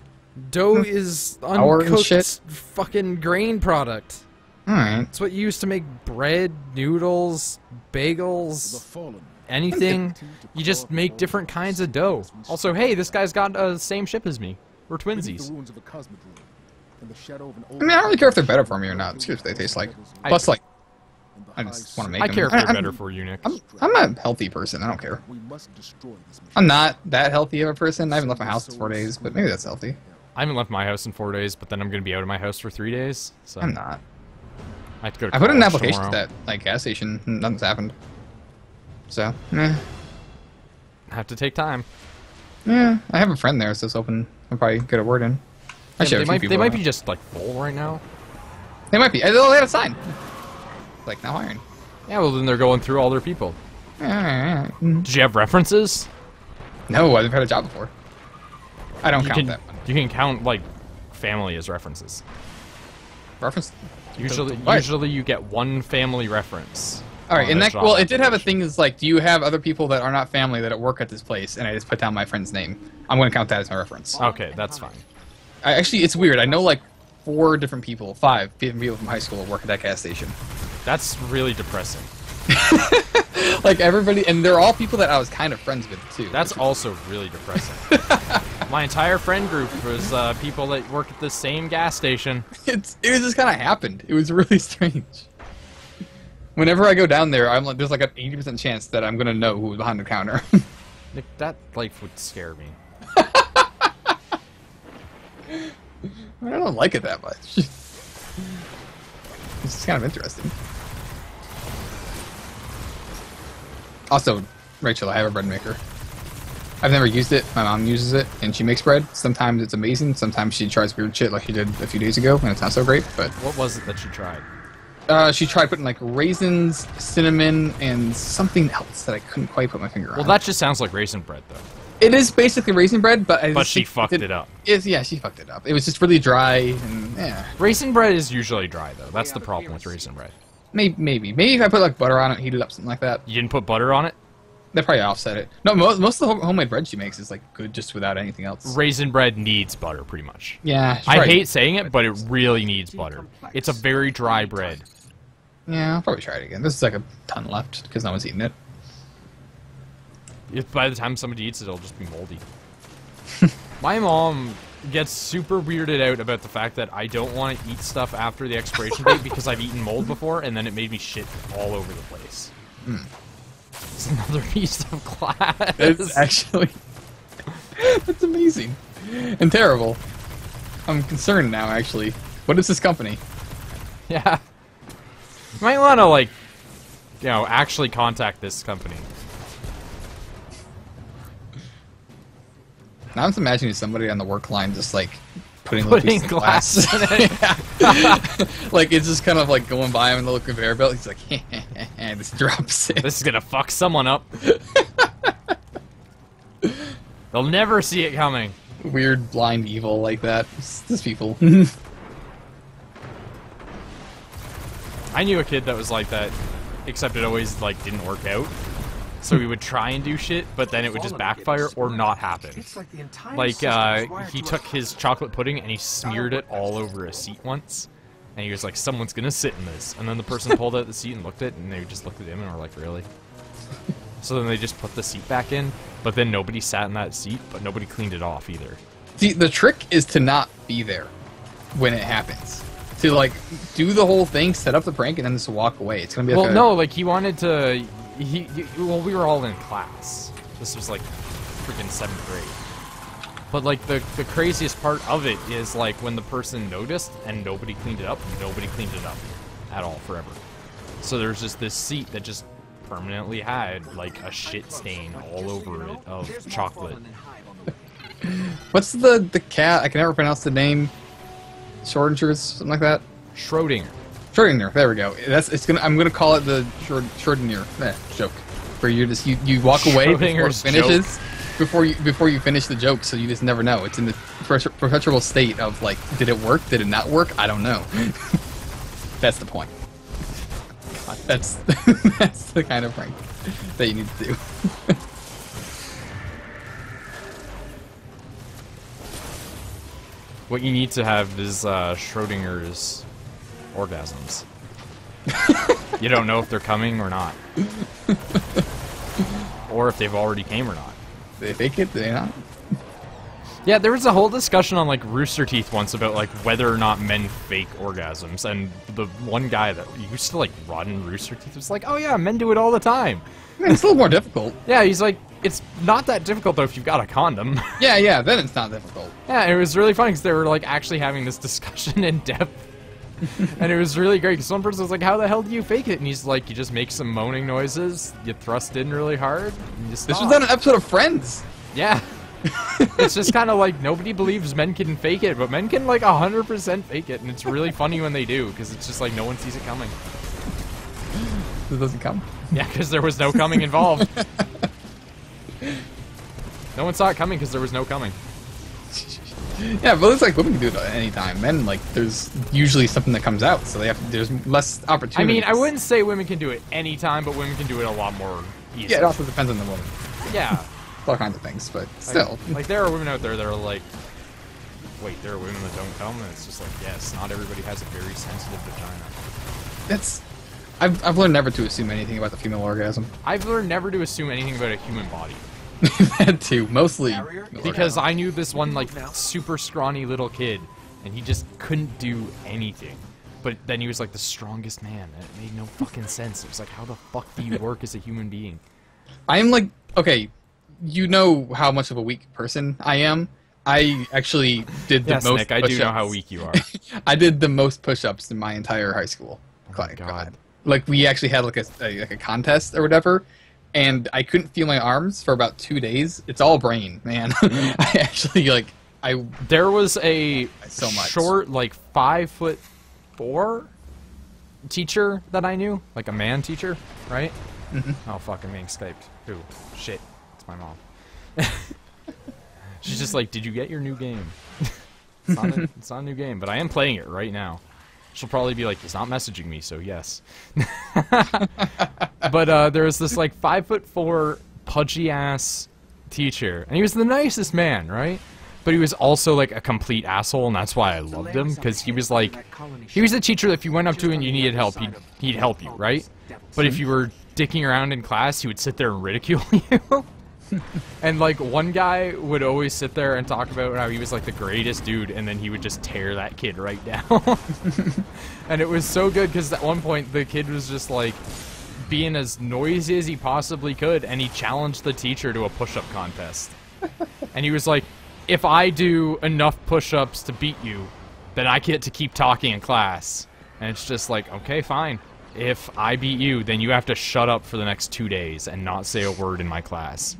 Dough is Flour and uncooked shit? fucking grain product. Alright. It's what you use to make bread, noodles, bagels, anything. You just make different kinds of dough. Also, hey, this guy's got the same ship as me. We're twinsies. I mean, I don't really care if they're better for me or not. It's just what they taste like. Plus, like, I just want to make I them. care if they're better for you, Nick. I'm a healthy person. I don't care. I'm not that healthy of a person. I haven't left my house in 4 days, but maybe that's healthy. I haven't left my house in 4 days, but then I'm going to be out of my house for 3 days. So I'm not. I have to go to I put in an college application tomorrow. to that like gas station. And nothing's happened. So, meh. I have to take time. Yeah, I have a friend there, so it's open. I'll probably get a word in. I should have a few They people might around. be just like full right now. They might be. They had a sign. Like, now hiring. Yeah, well then they're going through all their people. No, Did you have references? I've never had a job before. I don't count that one. You can count like family as references. Reference? Usually you get one family reference. All right, on and a that job well, it did have a application. thing is like, do you have other people that are not family that work at this place? And I just put down my friend's name. I'm going to count that as my reference. Okay, that's fine. Actually, it's weird. I know like 5 different people from high school that work at that gas station. That's really depressing. Like everybody, and they're all people that I was kind of friends with too. That's also really depressing. My entire friend group was people that work at the same gas station. it just kind of happened. It was really strange. Whenever I go down there, I'm like, there's like an 80% chance that I'm gonna know who's behind the counter. Nick, that life would scare me. I don't like it that much. It's just kind of interesting. Also, Rachel, I have a bread maker. I've never used it. My mom uses it, and she makes bread. Sometimes it's amazing. Sometimes she tries weird shit like she did a few days ago, and it's not so great. But What was it that you tried? she tried putting like raisins, cinnamon, and something else that I couldn't quite put my finger on. Well, that just sounds like raisin bread, though. It is basically raisin bread, but She fucked it up. Yeah, she fucked it up. It was just really dry, and yeah. Raisin bread is usually dry, though. That's the problem with raisin bread. Maybe if I put like butter on it, heat it up, something like that. You didn't put butter on it? That probably offset it. No, most of the homemade bread she makes is like good just without anything else. Raisin bread needs butter, pretty much. Yeah, I hate saying it, but it really needs butter. It's a very dry bread. Yeah, I'll probably try it again. There's like a ton left because no one's eating it. If by the time somebody eats it, it'll just be moldy. My mom gets super weirded out about the fact that I don't want to eat stuff after the expiration date because I've eaten mold before, and then it made me shit all over the place. It's another piece of glass. It's actually... That's amazing. And terrible. I'm concerned now, actually. What is this company? Yeah. You might want to, like, you know, actually contact this company. Now I'm just imagining somebody on the work line just, like, putting little pieces of glass in it. Like, it's just kind of, like, going by him in the little conveyor belt. He's like, and just drops it. This is gonna fuck someone up. They'll never see it coming. Weird, blind evil like that. Just people. I knew a kid that was like that, except it always, like, didn't work out. So he would try and do shit, but then it would just backfire or not happen. Like, he took his chocolate pudding and he smeared it all over a seat once. And he was like, someone's gonna sit in this. And then the person pulled out the seat and looked at it, and they just looked at him and were like, really? So then they just put the seat back in, but then nobody sat in that seat, but nobody cleaned it off either. See, the trick is to not be there when it happens. To, like, do the whole thing, set up the prank, and then just walk away. It's gonna be like well, no, like, he wanted to... well, we were all in class. This was, like, freaking 7th grade. But, like, the craziest part of it is, like, when the person noticed and nobody cleaned it up at all forever. So there's just this seat that just permanently had, like, a shit stain all over it of chocolate. What's the cat? I can never pronounce the name. Schrödinger's, something like that. Schrödinger. Schrödinger. There we go. I'm gonna call it the Schrödinger joke, where you walk away before it finishes. Before you finish the joke, so you just never know. It's in the perpetual state of, like, did it work? Did it not work? I don't know. That's the point. God, that's the kind of prank that you need to do. What you need to have is Schrödinger's orgasms. You don't know if they're coming or not. Or if they've already came or not. They fake it, do they not? Yeah, there was a whole discussion on, like, Rooster Teeth once about, like, whether or not men fake orgasms, and the one guy that used to, like, run Rooster Teeth was like, oh yeah, men do it all the time. It's a little more difficult. Yeah, he's like, it's not that difficult, though, if you've got a condom. Yeah, then it's not difficult. Yeah, it was really funny, because they were, like, actually having this discussion in depth. And it was really great, because one person was like, how the hell do you fake it? And he's like, you just make some moaning noises, you thrust in really hard, and you stop. This was on an episode of Friends. Yeah. It's just kind of like, nobody believes men can fake it, but men can, like, 100% fake it, and it's really funny when they do, because it's just like, no one sees it coming. It doesn't come? Yeah, because there was no coming involved. No one saw it coming because there was no coming. Yeah, but it's like women can do it at any time. Men, like, there's usually something that comes out, so there's less opportunity. I mean, I wouldn't say women can do it any time, but women can do it a lot more easily. Yeah, it also depends on the woman. Yeah. All kinds of things, but still. Like, there are women out there that are like, wait, there are women that don't come, and it's just like, yes, not everybody has a very sensitive vagina. I've learned never to assume anything about the female orgasm. I've learned never to assume anything about a human body. That too, mostly. Because I knew this one, like, super scrawny little kid, and he just couldn't do anything. But then he was, like, the strongest man. It made no fucking sense. It was like, how the fuck do you work as a human being? I'm like, okay, you know how much of a weak person I am. I actually did the most Nick, I push-ups. do know how weak you are. I did the most push-ups in my entire high school. Oh my God. Like, we actually had, like, a contest or whatever, and I couldn't feel my arms for about 2 days. It's all brain, man. I actually, like, There was a so much. short, like, 5'4" teacher that I knew. Like, a man teacher, right? Mm-hmm. Oh, fuck, I'm being Skyped. Ooh, shit. It's my mom. She's just like, did you get your new game? It's not a new game, but I am playing it right now. She'll probably be like, he's not messaging me, so yes. But there was this, like, 5'4" pudgy-ass teacher, and he was the nicest man, right? But he was also, like, a complete asshole, and that's why I loved him, because he was, like, he was the teacher that if you went up to and you needed help, he'd help you, right? But if you were dicking around in class, he would sit there and ridicule you. And like one guy would always sit there and talk about how he was like the greatest dude, and then he would just tear that kid right down. And it was so good because at one point the kid was just like being as noisy as he possibly could, and he challenged the teacher to a push-up contest. And he was like, if I do enough push-ups to beat you, then I get to keep talking in class. And it's just like, okay, fine. If I beat you, then you have to shut up for the next 2 days and not say a word in my class.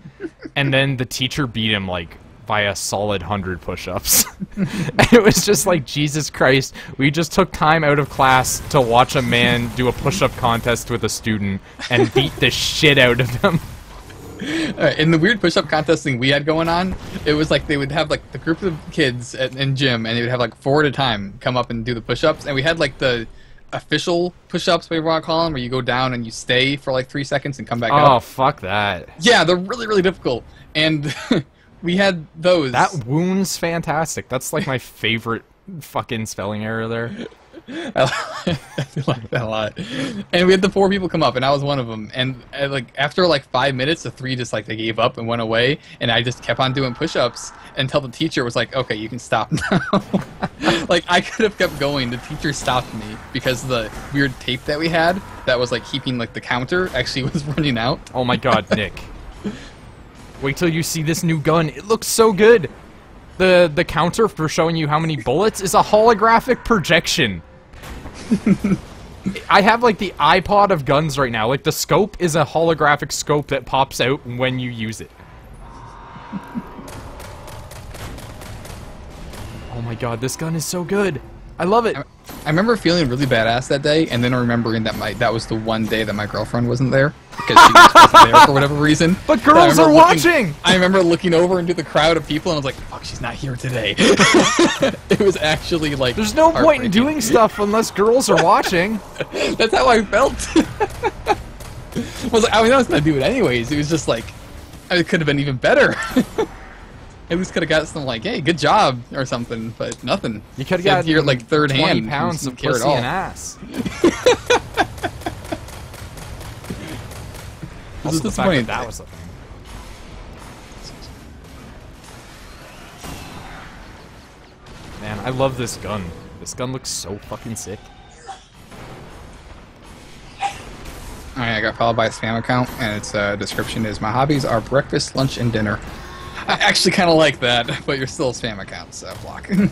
And then the teacher beat him, like, by a solid 100 push-ups. And it was just like, Jesus Christ, we just took time out of class to watch a man do a push-up contest with a student and beat the shit out of him. In the weird push-up contest thing we had going on, it was like they would have like the group of kids in gym, and they would have like 4 at a time come up and do the push-ups, and we had like the official push-ups, whatever you want to call them, where you go down and you stay for like 3 seconds and come back up. Oh, fuck that. Yeah, they're really, really difficult, and we had those. That wound's fantastic. That's like my favorite fucking spelling error there. I like that a lot. And we had the 4 people come up, and I was one of them. And like after like 5 minutes, the 3 just like they gave up and went away, and I just kept on doing push-ups until the teacher was like, "Okay, you can stop now." Like I could have kept going. The teacher stopped me because the weird tape that we had that was like keeping like the counter actually was running out. Oh my god, Nick. Wait till you see this new gun. It looks so good. The counter for showing you how many bullets is a holographic projection. I have like the iPod of guns right now. Like the scope is a holographic scope that pops out when you use it. Oh my god, this gun is so good. I love it. I remember feeling really badass that day, and then remembering that that was the one day that my girlfriend wasn't there because she just wasn't there for whatever reason. But girls are watching. I remember looking over into the crowd of people, and I was like, "Fuck, she's not here today." It was actually like there's no point in doing stuff unless girls are watching. That's how I felt. I was like, I was gonna do it anyways. It was just like, it could have been even better. At least could have got some like, "Hey, good job" or something, but nothing. You could have got here like third 20 hand. pounds of pussy and ass. Also, the fact that was the thing. Man, I love this gun. This gun looks so fucking sick. Alright, I got followed by a spam account, and its description is, "My hobbies are breakfast, lunch, and dinner." I actually kind of like that, but you're still a spam account, so block. I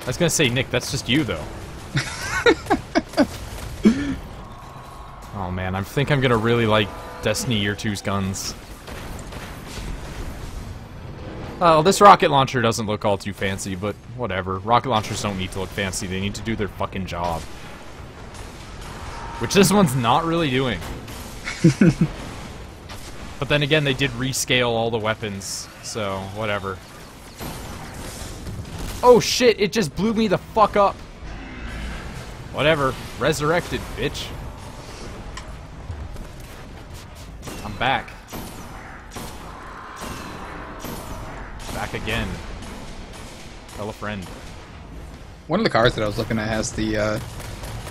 was gonna say, Nick, that's just you, though. Oh man, I think I'm gonna really like Destiny Year 2's guns. Oh, this rocket launcher doesn't look all too fancy, but whatever. Rocket launchers don't need to look fancy, they need to do their fucking job. Which this one's not really doing. But then again, they did rescale all the weapons, so whatever. Oh shit, it just blew me the fuck up. Whatever. Resurrected, bitch. I'm back. Back again. Tell a friend. One of the cars that I was looking at has the,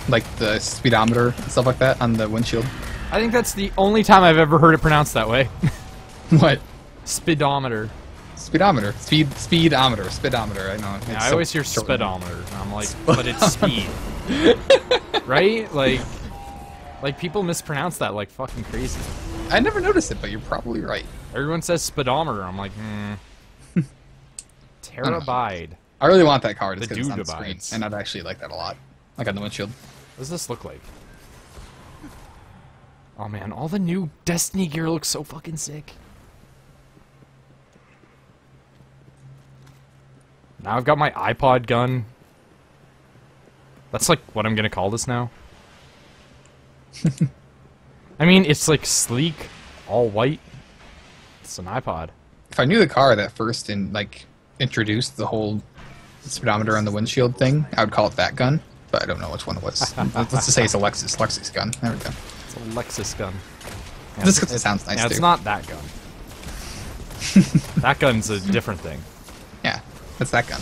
like, the speedometer and stuff like that on the windshield. I think that's the only time I've ever heard it pronounced that way. What? Speedometer. Speedometer. Speedometer. Speedometer, I know. Yeah, I always hear speedometer, and I'm like, but it's speed. Right? Like people mispronounce that like fucking crazy. I never noticed it, but you're probably right. Everyone says speedometer. I'm like, Terabyte. I really want that car just The because it's on the screen, dude-abides. and I'd actually like that a lot. Like on the windshield. What does this look like? Oh man, all the new Destiny gear looks so fucking sick. Now I've got my iPod gun. That's like what I'm gonna call this now. I mean, it's like sleek, all white. It's an iPod. If I knew the car that first introduced the whole speedometer on the windshield thing, I would call it that gun. But I don't know which one it was. Let's just say it's a Lexus gun. There we go. It's a Lexus gun. Yeah, Just because it sounds nice, yeah, too. it's not that gun. That gun's a different thing. Yeah, that's that gun.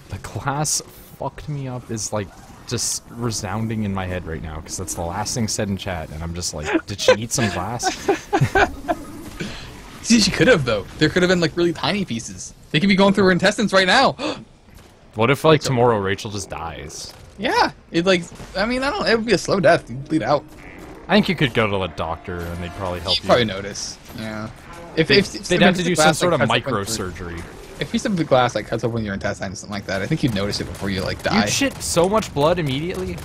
The glass fucked me up is like just resounding in my head right now because that's the last thing said in chat, and I'm just like, did she eat some glass? See, she could have though. There could have been like really tiny pieces. They could be going through her intestines right now. What if like tomorrow Rachel just dies? Yeah, it like I mean I don't. It would be a slow death. You'd bleed out. I think you could go to the doctor and they'd probably help You'd you. probably notice. Yeah. If They'd have to do some sort of cuts open microsurgery. If piece of the glass like cuts open your intestine or something like that, I think you'd notice it before you like die. You'd shit so much blood immediately.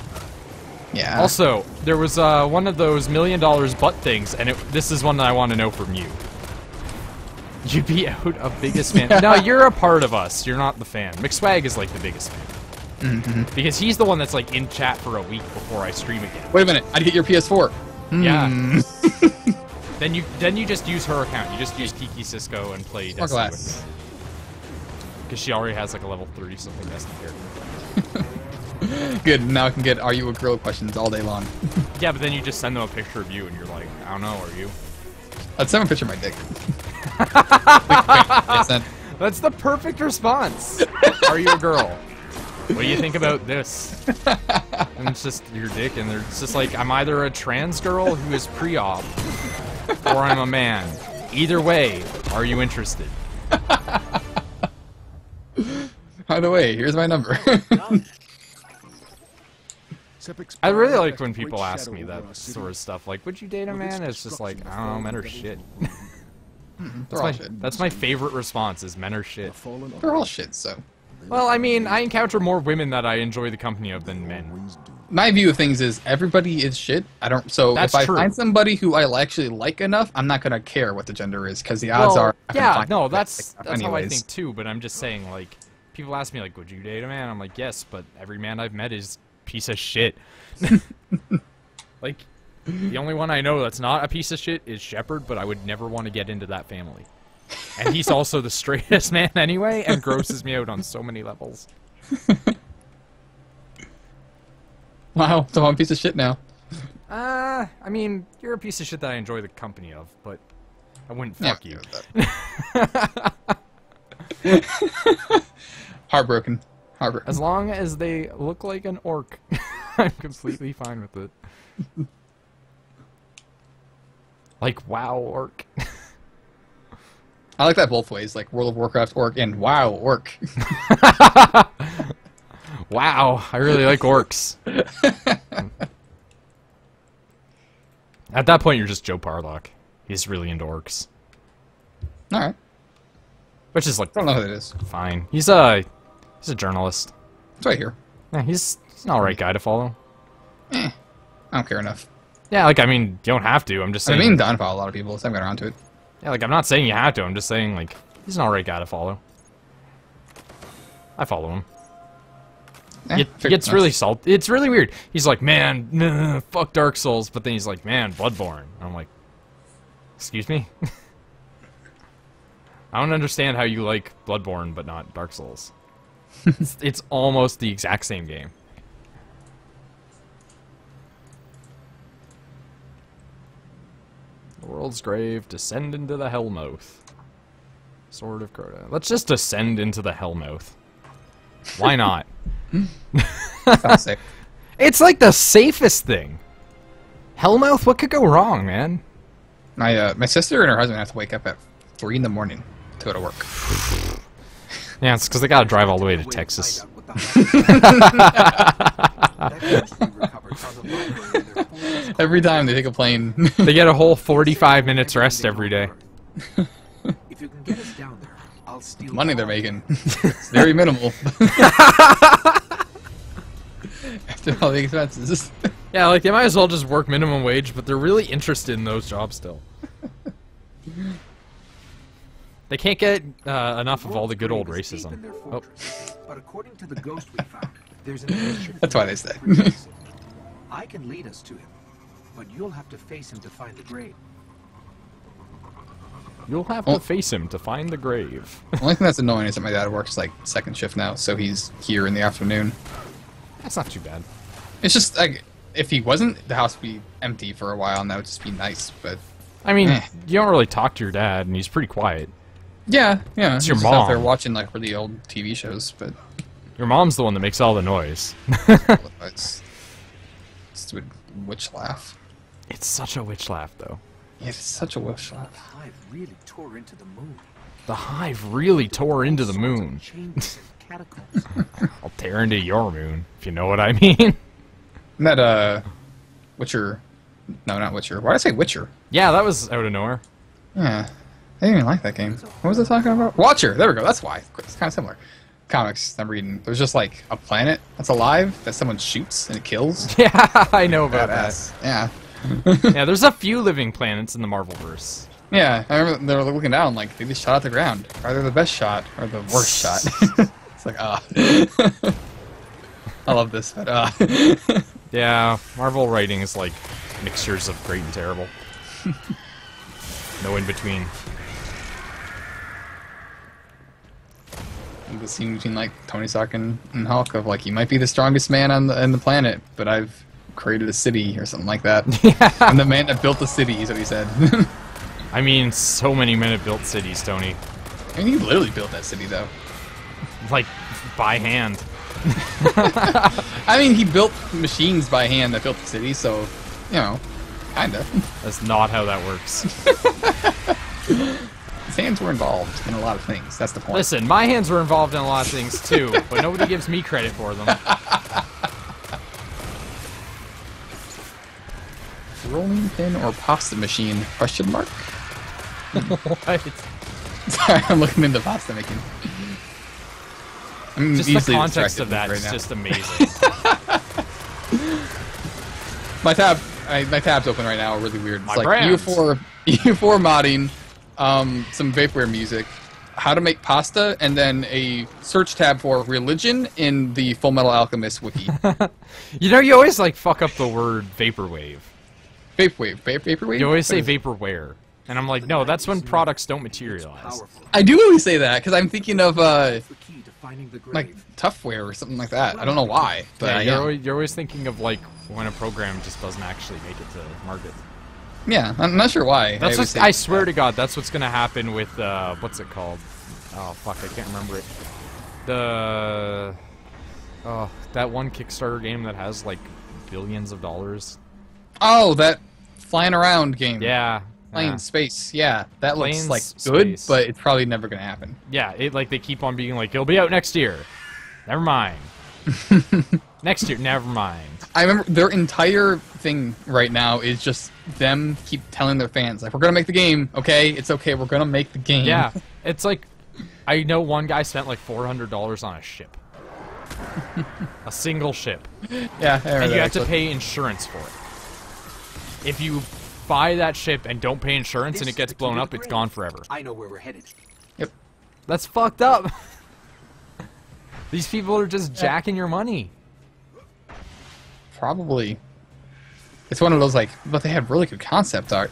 Yeah. Also, there was one of those $1 million butt things, and this is one that I want to know from you. You'd be out a biggest fan. No, you're a part of us. You're not the fan. McSwag is like the biggest fan. Mm-hmm. Because he's the one that's like in chat for a week before I stream again. Wait a minute, I'd get your PS4. Yeah. Hmm. Then you just use her account. You just use Kiki Cisco and play More Destiny with glass. her. Because she already has like a level 30 something Destiny character. Good, now I can get "Are you a girl?" questions all day long. Yeah, but then you just send them a picture of you and you're like, I don't know, are you? I'd send a picture of my dick. That's the perfect response. Are you a girl? What do you think about this? And it's just your dick, and it's just like, I'm either a trans girl who is pre-op, or I'm a man. Either way, are you interested? By the way, here's my number. I really like when people ask me that sort of stuff, like, would you date a man? It's just like, I don't know, men are shit. That's my favorite response, is men are shit. They're all shit, so. Well, I mean, I encounter more women that I enjoy the company of than men. My view of things is everybody is shit. I don't. So That's if I true. find somebody who I actually like enough, I'm not gonna care what the gender is because the odds are. I can yeah, find no, somebody that's I like how I anyways. think too. But I'm just saying, like, people ask me, like, would you date a man? I'm like, yes, but every man I've met is a piece of shit. Like, the only one I know that's not a piece of shit is Shepard, but I would never want to get into that family. And he's also the straightest man anyway, and grosses me out on so many levels. Wow, so I'm a piece of shit now. I mean, you're a piece of shit that I enjoy the company of, but I wouldn't Yeah, fuck you. Heartbroken. Heartbroken. As long as they look like an orc, I'm completely fine with it. Like, wow, orc. I like that both ways, like World of Warcraft orc and WoW orc. Wow, I really like orcs. At that point, you're just Joe Parlock. He's really into orcs. Alright. Which is, like, I don't know who that is. fine. He's a journalist. It's right here. Yeah, he's an alright guy to follow. I don't care enough. Yeah, like, I mean, you don't have to. I'm just I saying. mean, done follow a lot of people, so I haven't got around to it. Yeah, like, I'm not saying you have to. I'm just saying, like, he's an alright guy to follow. I follow him. He gets really salty. It's really weird. He's like, man, nah, fuck Dark Souls, but then he's like, man, Bloodborne. And I'm like, excuse me? I don't understand how you like Bloodborne, but not Dark Souls. It's almost the exact same game. The world's grave, descend into the Hellmouth. Sword of Crota. Let's just descend into the Hellmouth. Why not? Sounds safe. It's like the safest thing. Hellmouth, what could go wrong, man? My sister and her husband have to wake up at 3 in the morning to go to work. Yeah, it's because they gotta drive all the way to Texas. Every time they take a plane. They get a whole 45 minutes rest every day. If you can get us down there, I'll steal Money they're making. It's very minimal. After all the expenses. Yeah, like, they might as well just work minimum wage, but they're really interested in those jobs still. They can't get enough of all the good old racism. Oh. But according to the ghost we found, there's an ancient That's why they say. I can lead us to him, but you'll have to face him to find the grave. You'll have to face him to find the grave. The only thing that's annoying is that my dad works like second shift now, so he's here in the afternoon. That's not too bad. It's just like if he wasn't, the house would be empty for a while, and that would just be nice. But I mean, you don't really talk to your dad, and he's pretty quiet. yeah, It's your he's just out there mom. watching like really old TV shows, but Your mom's the one that makes all the noise. it's stupid witch laugh. It's such a witch laugh, though. Yeah, it's such a wolf shot. The hive really tore into the moon. The hive really tore into the Sorts of moon. chambers and catacombs. I'll tear into your moon, if you know what I mean. Isn't that, Witcher? No, not Witcher. Why did I say Witcher? Yeah, that was out of nowhere. Yeah. I didn't even like that game. What was I talking about? Watcher! There we go, that's why. It's kind of similar. Comics I'm reading. There's just like a planet that's alive that someone shoots and it kills. Yeah, I know about Badass. Yeah. that. Yeah, there's a few living planets in the Marvelverse. Yeah, I remember they were looking down like they just shot at the ground. Either the best shot or the worst shot. It's like, I love this, but Yeah, Marvel writing is like mixtures of great and terrible. No in between. the scene between like Tony Stark and Hulk of like, you might be the strongest man on the planet, but I've created a city or something like that. Yeah. I'm the man that built the city, is what he said. I mean, so many men have built cities, Tony. I mean, he literally built that city though. Like, by hand. I mean, he built machines by hand that built the city, so, you know, kinda. That's not how that works. His hands were involved in a lot of things, that's the point. Listen, my hands were involved in a lot of things too, but nobody gives me credit for them. Rolling pin or pasta machine? Question mark? What? Sorry, I'm looking into pasta making. I'm Just the easily context distracted of that right is now. just amazing. My tab's open right now. Really weird. It's My like brands. EU4 modding, some vaporware music, how to make pasta, and then a search tab for religion in the Full Metal Alchemist wiki. You know, you always like fuck up the word vaporwave. Vaporwave. You always What say is it? vaporware, and I'm like, no, that's when products don't materialize. Powerful. I do always say that because I'm thinking of It's the key to finding the grave. like Toughware or something like that. I don't know why, but Yeah, yeah, you're always thinking of like when a program just doesn't actually make it to market. yeah. I'm not sure why. That's always what say I swear that. to God. That's what's gonna happen with what's it called? Oh fuck, I can't remember it. That one Kickstarter game that has like billions of dollars. Oh, that flying around game. Yeah. Playing yeah. space. Yeah, that looks Planes like good, space. but it's probably never gonna happen. Yeah, it like they keep on being like, it'll be out next year. Never mind. Next year, never mind. I remember their entire thing right now is just them keep telling their fans, like, we're gonna make the game, okay? It's okay, we're gonna make the game. Yeah, it's like, I know one guy spent like $400 on a ship. A single ship. Yeah, I remember And you that, have to actually. pay insurance for it. If you buy that ship and don't pay insurance and This it gets is the key blown to up, the it's grave. gone forever. I know where we're headed. Yep. That's fucked up. These people are just jacking your money. Probably. It's one of those, like, but they have really good concept art.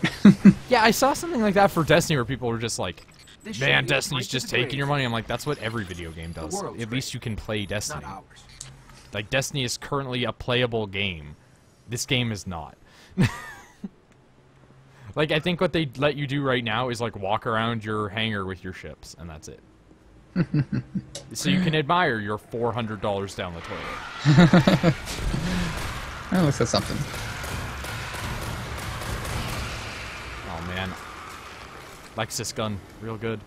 Yeah, I saw something like that for Destiny where people were just like, This should man, be the Destiny's point to just the taking grave. your money. I'm like, that's what every video game does. world's At least you can play Destiny. Not ours. Like, Destiny is currently a playable game. This game is not. Like, I think what they let you do right now is, like, walk around your hangar with your ships, and that's it. So you can admire your $400 down the toilet. At least that's something. Oh, man. Lexus gun. Real good.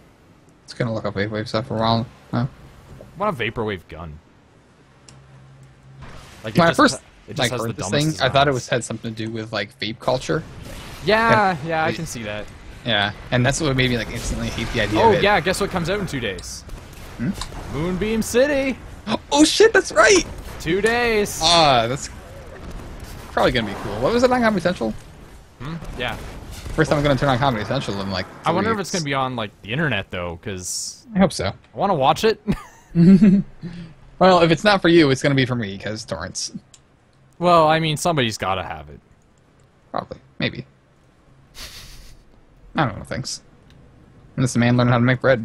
It's gonna look up Wave stuff for a while. Huh? I want a Vaporwave gun. Like, When I just first it just like has the heard this dumbest thing, I thought it designs. had something to do with like vape culture. Yeah, yeah, I can see that. Yeah, and that's what made me like instantly hate the idea Oh, of it. yeah, guess what comes out in 2 days? Hmm? Moonbeam City! Oh shit, that's right! 2 days! Ah, that's probably gonna be cool. What was it on Comedy Central? Yeah. First time I'm gonna turn on Comedy Central in like 2 I wonder if weeks. it's gonna be on, like, the internet, though, because I hope so. I want to watch it. Well, if it's not for you, it's gonna be for me, because torrents. Well, I mean, somebody's gotta have it. Probably. Maybe. I don't know, thanks. Unless the man learned how to make bread.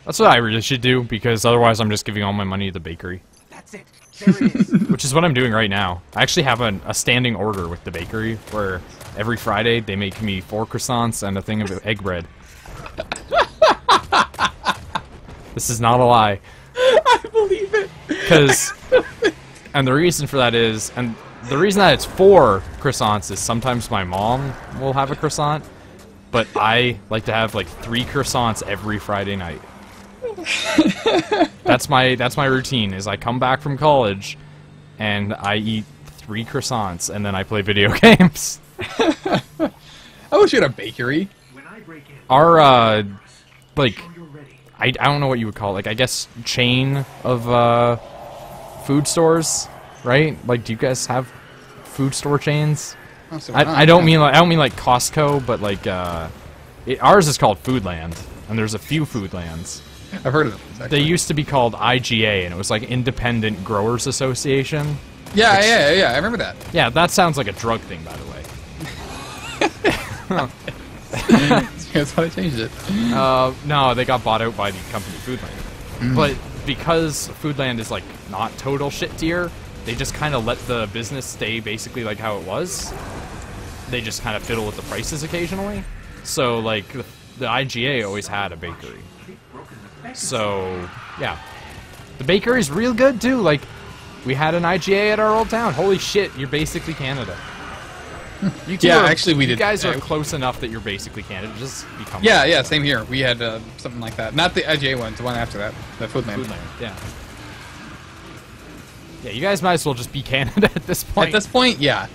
That's what I really should do, because otherwise I'm just giving all my money to the bakery. That's it. There it is. Which is what I'm doing right now. I actually have a standing order with the bakery, where every Friday they make me 4 croissants and a thing of egg bread. This is not a lie. I believe it! Because, and the reason for that is, and The reason that it's 4 croissants is sometimes my mom will have a croissant, but I like to have like 3 croissants every Friday night. That's my routine. Is I come back from college, and I eat 3 croissants, and then I play video games. I wish you had a bakery. Our like I don't know what you would call it. Like I guess chain of food stores, right? Like do you guys have food store chains? I don't mean like Costco, but like ours is called Foodland, and there's a few Foodlands. I've heard of them. Exactly. They used to be called IGA, and it was like Independent Growers Association. Yeah. I remember that. Yeah, that sounds like a drug thing, by the way. That's why they changed it. No, they got bought out by the company Foodland. But because Foodland is like not total shit tier, they just kind of let the business stay basically like how it was. They just kind of fiddle with the prices occasionally. So like the IGA always had a bakery. So yeah, the bakery's real good too. Like we had an IGA at our old town. Holy shit, you're basically Canada. You two actually we did. You guys are close enough that you're basically Canada. Just become. Yeah, same here. We had something like that. Not the IGA one, the one after that, the Foodland. Yeah. Yeah, you guys might as well just be Canada at this point. At this point, yeah,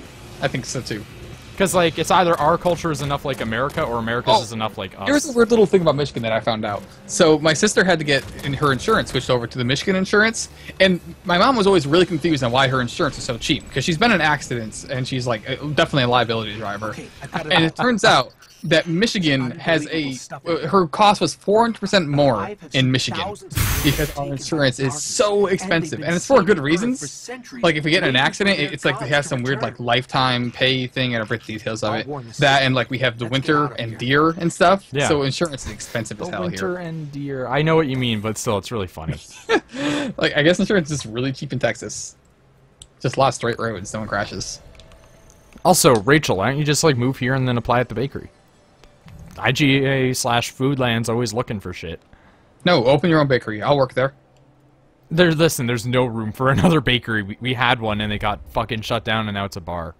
I think so too. Because like it's either our culture is enough like America, or America's is enough like us. Here's a weird little thing about Michigan that I found out. So my sister had to get her insurance switched over to the Michigan insurance, and my mom was always really confused on why her insurance is so cheap. Because she's been in accidents, and she's like definitely a liability driver. And it turns out that Michigan has her cost was 400% more in Michigan because our insurance is so expensive, and it's for good reasons. Like if we get in an accident, it's like they have some weird like lifetime pay thing, and I forget the details of it. That and like we have the winter and deer and stuff. Yeah. So insurance is expensive as hell here. Winter and deer. I know what you mean, but still, it's really funny. Like I guess insurance is really cheap in Texas. Just a lot of straight roads, no one crashes. Also, Rachel, why don't you just like move here and then apply at the bakery? IGA/Foodland's always looking for shit. No, open your own bakery. I'll work there. Listen, there's no room for another bakery. We had one and they got fucking shut down, and now it's a bar.